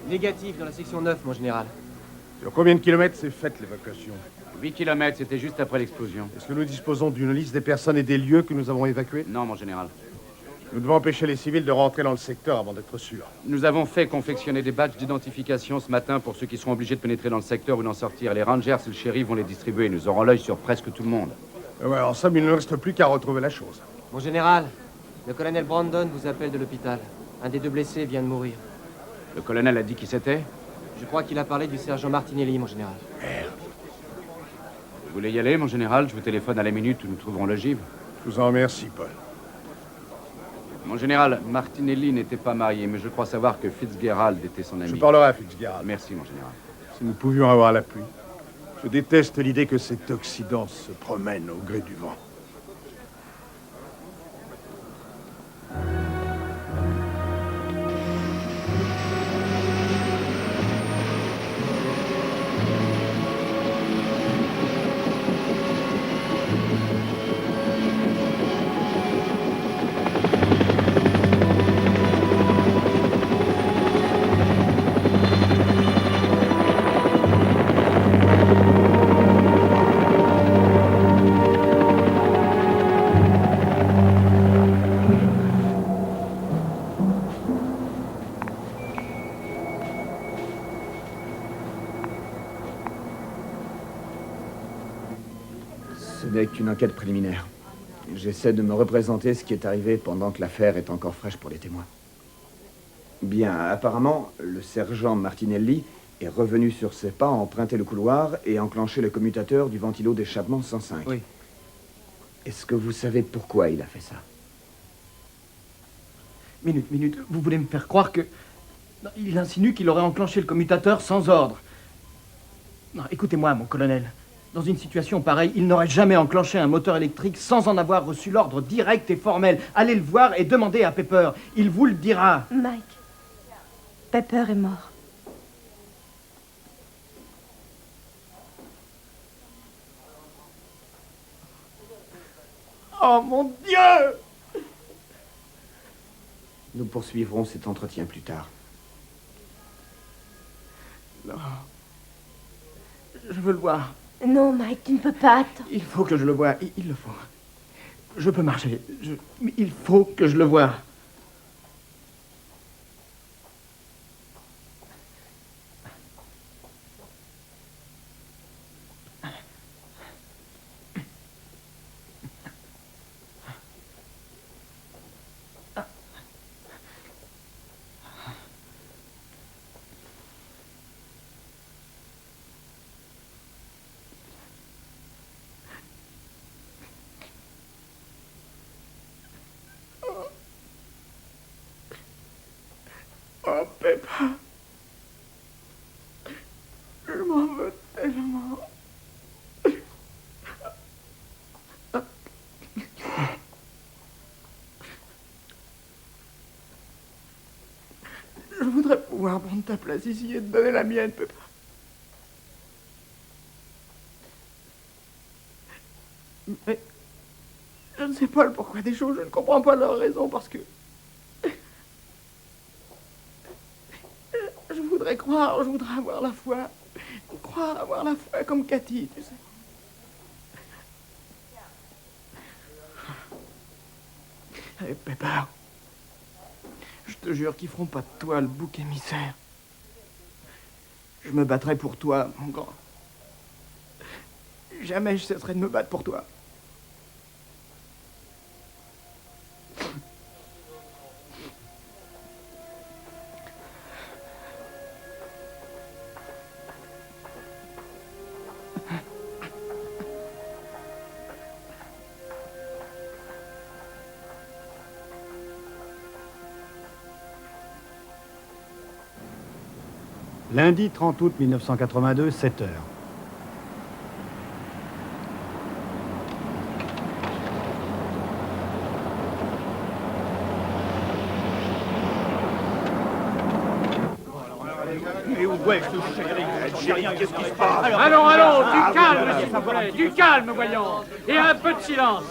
Négatif dans la section 9, mon général. Sur combien de kilomètres s'est faite l'évacuation? 8 km, c'était juste après l'explosion. Est-ce que nous disposons d'une liste des personnes et des lieux que nous avons évacués? Non, mon général. Nous devons empêcher les civils de rentrer dans le secteur avant d'être sûrs. Nous avons fait confectionner des badges d'identification ce matin pour ceux qui seront obligés de pénétrer dans le secteur ou d'en sortir. Les rangers et le shérif vont les distribuer. Nous aurons l'œil sur presque tout le monde. Ouais, en somme, il ne reste plus qu'à retrouver la chose. Mon général, le colonel Brandon vous appelle de l'hôpital. Un des deux blessés vient de mourir. Le colonel a dit qui c'était? Je crois qu'il a parlé du sergent Martinelli, mon général. Merde. Vous voulez y aller, mon général? Je vous téléphone à la minute où nous trouverons le givre. Je vous en remercie, Paul. Mon général, Martinelli n'était pas marié, mais je crois savoir que Fitzgerald était son ami. Je parlerai à Fitzgerald. Merci, mon général. Si nous pouvions avoir l'appui. Je déteste l'idée que cet Occident se promène au gré du vent. Ce n'est qu'une enquête préliminaire. J'essaie de me représenter ce qui est arrivé pendant que l'affaire est encore fraîche pour les témoins. Bien, apparemment, le sergent Martinelli est revenu sur ses pas, emprunté le couloir et enclenché le commutateur du ventilo d'échappement 105. Oui. Est-ce que vous savez pourquoi il a fait ça? Minute, vous voulez me faire croire que... Non, il insinue qu'il aurait enclenché le commutateur sans ordre. Non, écoutez-moi, mon colonel. Dans une situation pareille, il n'aurait jamais enclenché un moteur électrique sans en avoir reçu l'ordre direct et formel. Allez le voir et demandez à Pepper. Il vous le dira. Mike, Pepper est mort. Oh mon Dieu! Nous poursuivrons cet entretien plus tard. Non. Je veux le voir. Non, Mike, tu ne peux pas attendre. Il faut que je le voie. Il le faut. Je peux marcher. Il faut que je le voie. Oh, Peppa. Je m'en veux tellement. Je voudrais pouvoir prendre ta place ici et te donner la mienne, Peppa. Mais je ne sais pas le pourquoi des choses, je ne comprends pas leur raison parce que... Je voudrais croire, je voudrais avoir la foi. Croire, avoir la foi comme Cathy, tu sais. Allez, Pepper. Je te jure qu'ils feront pas de toi le bouc émissaire. Je me battrai pour toi, mon grand. Jamais je cesserai de me battre pour toi. Lundi 30 août 1982, 7 heures. Mais où est ce chéri algérien? Qu'est-ce qui se passe? Allons, du calme, s'il vous plaît, du calme, voyons, et un peu de silence.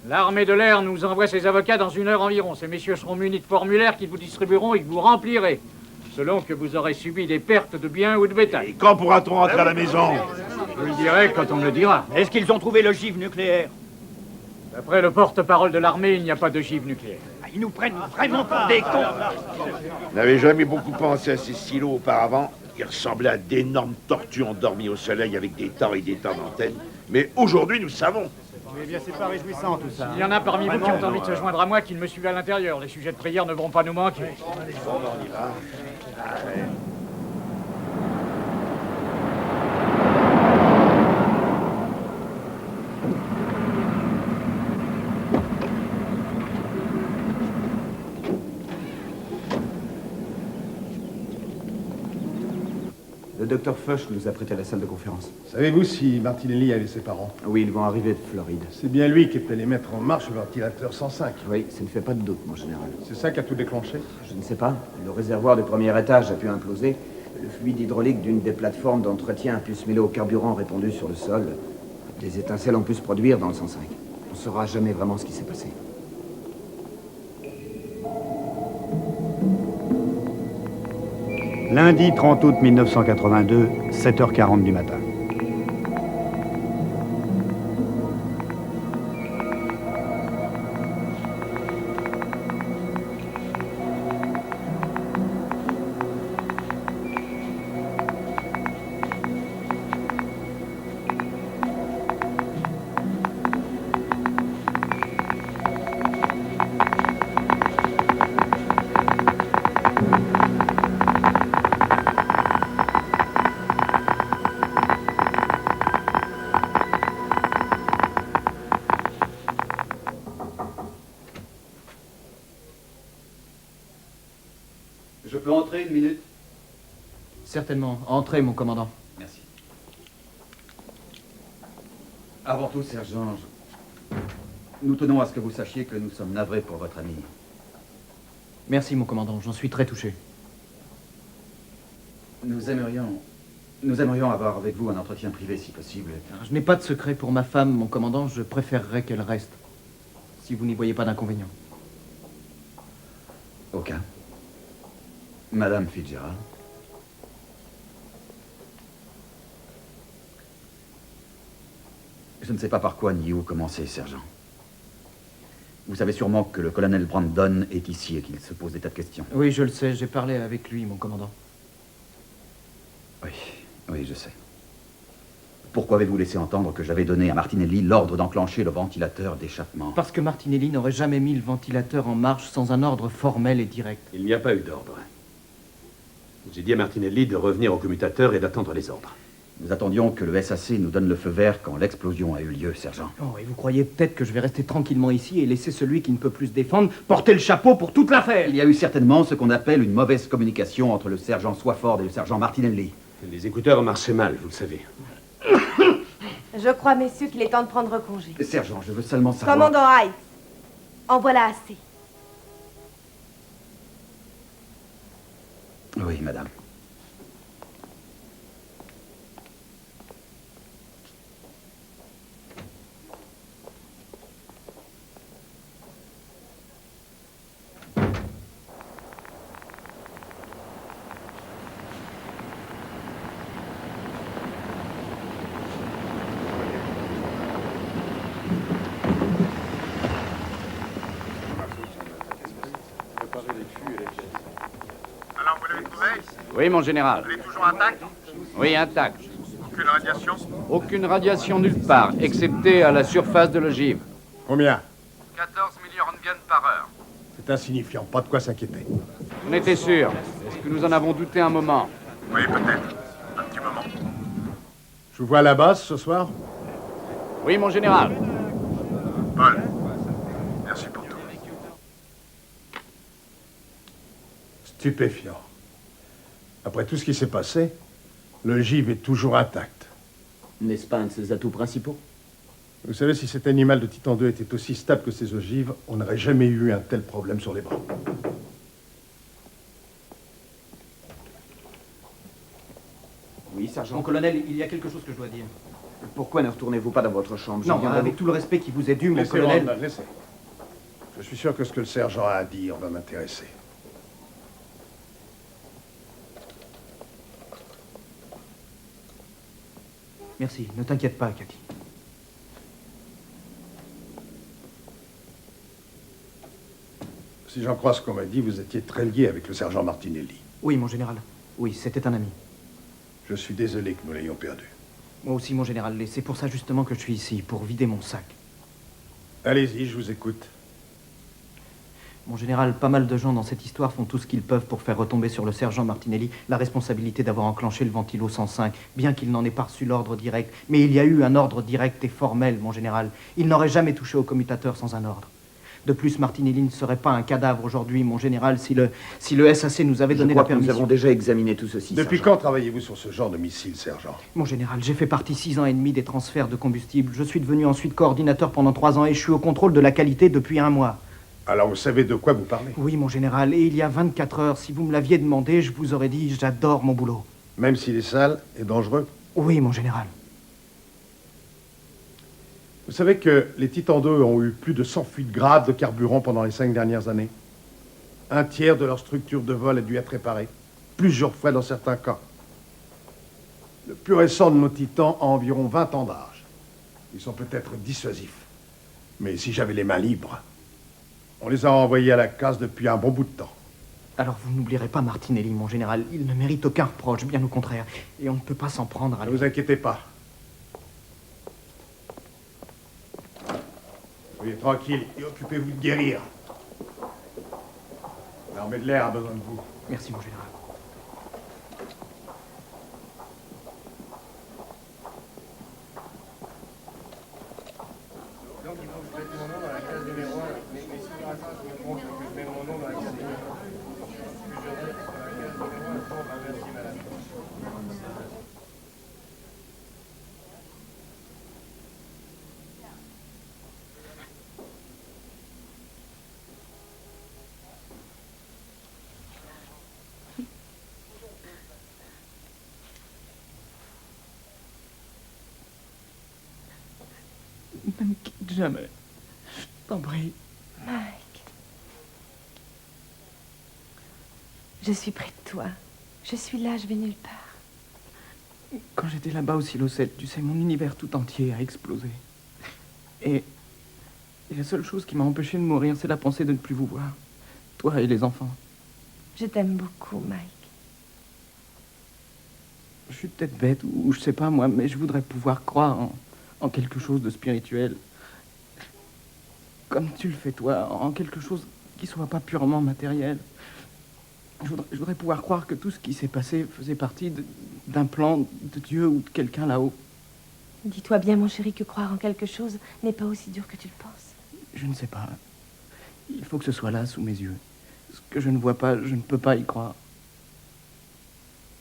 L'armée de l'air nous envoie ses avocats dans 1 heure environ. Ces messieurs seront munis de formulaires qu'ils vous distribueront et que vous remplirez. selon que vous aurez subi des pertes de biens ou de bétail. Et quand pourra-t-on rentrer à la maison? Je vous le dirai quand on me le dira. Est-ce qu'ils ont trouvé l'ogive nucléaire? D'après le porte-parole de l'armée, il n'y a pas d'ogive nucléaire. Ils nous prennent vraiment pour des cons. Vous n'avez jamais beaucoup pensé à ces silos auparavant? Ils ressemblaient à d'énormes tortues endormies au soleil avec des temps et des temps d'antenne. Mais aujourd'hui, nous savons. Eh bien, c'est pas réjouissant tout ça. Il y en a parmi vous qui ont envie de se joindre à moi qui ne me suivent à l'intérieur. Les sujets de prière ne vont pas nous manquer. Bon, on y va. Le docteur Fush nous a prêté la salle de conférence. Savez-vous si Martinelli avait ses parents? Oui, ils vont arriver de Floride. C'est bien lui qui est allé mettre en marche le ventilateur 105. Oui, ça ne fait pas de doute, mon général. C'est ça qui a tout déclenché? Je ne sais pas. Le réservoir du premier étage a pu imploser. Le fluide hydraulique d'une des plateformes d'entretien a pu se mêler au carburant répandu sur le sol. Des étincelles ont pu se produire dans le 105. On ne saura jamais vraiment ce qui s'est passé. Lundi 30 août 1982, 7h40 du matin. Je peux entrer une minute? Certainement. Entrez, mon commandant. Merci. Avant tout, sergent, nous tenons à ce que vous sachiez que nous sommes navrés pour votre ami. Merci, mon commandant. J'en suis très touché. Nous aimerions avoir avec vous un entretien privé si possible. Je n'ai pas de secret pour ma femme, mon commandant. Je préférerais qu'elle reste. Si vous n'y voyez pas d'inconvénient. Aucun. Madame Fitzgerald. Je ne sais pas par quoi ni où commencer, sergent. Vous savez sûrement que le colonel Brandon est ici et qu'il se pose des tas de questions. Oui, je le sais. J'ai parlé avec lui, mon commandant. Oui, je sais. Pourquoi avez-vous laissé entendre que j'avais donné à Martinelli l'ordre d'enclencher le ventilateur d'échappement? Parce que Martinelli n'aurait jamais mis le ventilateur en marche sans un ordre formel et direct. Il n'y a pas eu d'ordre. J'ai dit à Martinelli de revenir au commutateur et d'attendre les ordres. Nous attendions que le SAC nous donne le feu vert quand l'explosion a eu lieu, sergent. Oh, et vous croyez peut-être que je vais rester tranquillement ici et laisser celui qui ne peut plus se défendre porter le chapeau pour toute l'affaire? Il y a eu certainement ce qu'on appelle une mauvaise communication entre le sergent Swafford et le sergent Martinelli. Les écouteurs marchaient mal, vous le savez. Je crois, messieurs, qu'il est temps de prendre congé. Sergent, je veux seulement savoir... Commandant Hyde, en voilà assez. Oui, madame. Alors, vous l'avez trouvé? Oui, mon général. Elle est toujours intacte? Oui, intact. Aucune radiation? Aucune radiation nulle part, excepté à la surface de l'ogive. Combien? 14 millions Röntgen par heure. C'est insignifiant, pas de quoi s'inquiéter. On était sûr. Est-ce que nous en avons douté un moment? Oui, peut-être. Un petit moment. Je vous vois à la base ce soir? Oui, mon général. Paul, merci pour tout. Stupéfiant. Après tout ce qui s'est passé, le givre est toujours intact. N'est-ce pas un de ses atouts principaux? Vous savez, si cet animal de Titan 2 était aussi stable que ses ogives, on n'aurait jamais eu un tel problème sur les bras. Oui, sergent. Mon colonel, il y a quelque chose que je dois dire. Pourquoi ne retournez-vous pas dans votre chambre? Non, avec tout le respect qui vous est dû, mon Laissez colonel... Randall, laissez. Je suis sûr que ce que le sergent a à dire va m'intéresser. Merci, ne t'inquiète pas, Cathy. Si j'en crois ce qu'on m'a dit, vous étiez très lié avec le sergent Martinelli. Oui, mon général. Oui, c'était un ami. Je suis désolé que nous l'ayons perdu. Moi aussi, mon général, et c'est pour ça justement que je suis ici, pour vider mon sac. Allez-y, je vous écoute. Mon général, pas mal de gens dans cette histoire font tout ce qu'ils peuvent pour faire retomber sur le sergent Martinelli la responsabilité d'avoir enclenché le ventilo 105, bien qu'il n'en ait pas reçu l'ordre direct. Mais il y a eu un ordre direct et formel, mon général. Il n'aurait jamais touché au commutateur sans un ordre. De plus, Martinelli ne serait pas un cadavre aujourd'hui, mon général, si le SAC nous avait donné la permission. Nous avons déjà examiné tout ceci, Depuis sergent. quand travaillez-vous sur ce genre de missile, sergent? Mon général, j'ai fait partie 6 ans et demi des transferts de combustible. Je suis devenu ensuite coordinateur pendant 3 ans et je suis au contrôle de la qualité depuis 1 mois. Alors vous savez de quoi vous parlez? Oui, mon général, et il y a 24 heures, si vous me l'aviez demandé, je vous aurais dit j'adore mon boulot. Même s'il est sale et dangereux? Oui, mon général. Vous savez que les Titans 2 ont eu plus de 100 fuites graves de carburant pendant les 5 dernières années. 1/3 de leur structure de vol a dû être réparée, plusieurs fois dans certains cas. Le plus récent de nos Titans a environ 20 ans d'âge. Ils sont peut-être dissuasifs. Mais si j'avais les mains libres, on les a envoyés à la casse depuis un bon bout de temps. Alors vous n'oublierez pas Martinelli, mon général. Il ne mérite aucun reproche, bien au contraire. Et on ne peut pas s'en prendre à lui. Ne vous inquiétez pas. Soyez tranquille et occupez-vous de guérir. L'armée de l'air a besoin de vous. Merci, mon général. Donc il faut que je mette mon nom dans la case numéro 1. Mais si par hasard je me trompe et que je mets mon nom dans la case numéro 1, que je note sur la case numéro 1, bon, ben merci madame. Ne me quitte jamais. Je t'en prie. Mike. Je suis près de toi. Je suis là, je vais nulle part. Quand j'étais là-bas au silo 7, tu sais, mon univers tout entier a explosé. Et la seule chose qui m'a empêché de mourir, c'est la pensée de ne plus vous voir. Toi et les enfants. Je t'aime beaucoup, Mike. Je suis peut-être bête, ou je sais pas moi, mais je voudrais pouvoir croire en quelque chose de spirituel. Comme tu le fais toi, en quelque chose qui soit pas purement matériel. Je voudrais pouvoir croire que tout ce qui s'est passé faisait partie d'un plan de Dieu ou de quelqu'un là-haut. Dis-toi bien, mon chéri, que croire en quelque chose n'est pas aussi dur que tu le penses. Je ne sais pas. Il faut que ce soit là, sous mes yeux. Ce que je ne vois pas, je ne peux pas y croire.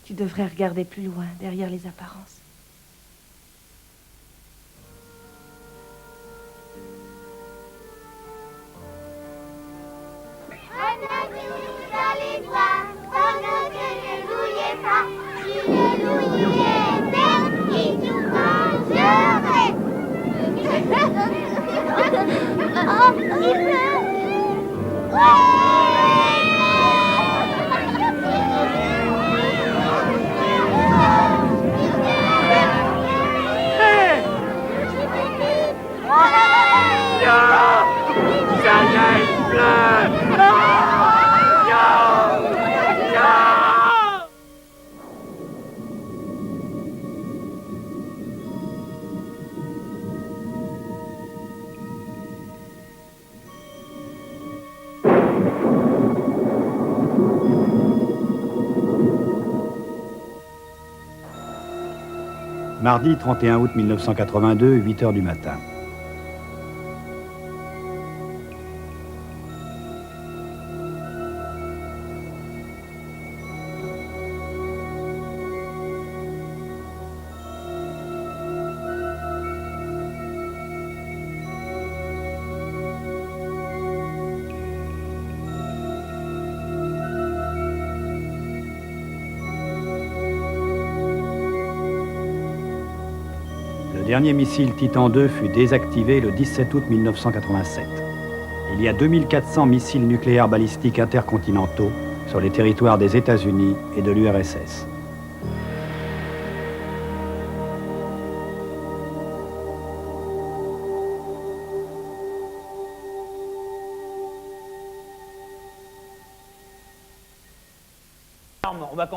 Tu devrais regarder plus loin, derrière les apparences. Oh, il pleut. Mardi 31 août 1982, 8 heures du matin. Le dernier missile Titan II fut désactivé le 17 août 1987. Il y a 2400 missiles nucléaires balistiques intercontinentaux sur les territoires des États-Unis et de l'URSS. On va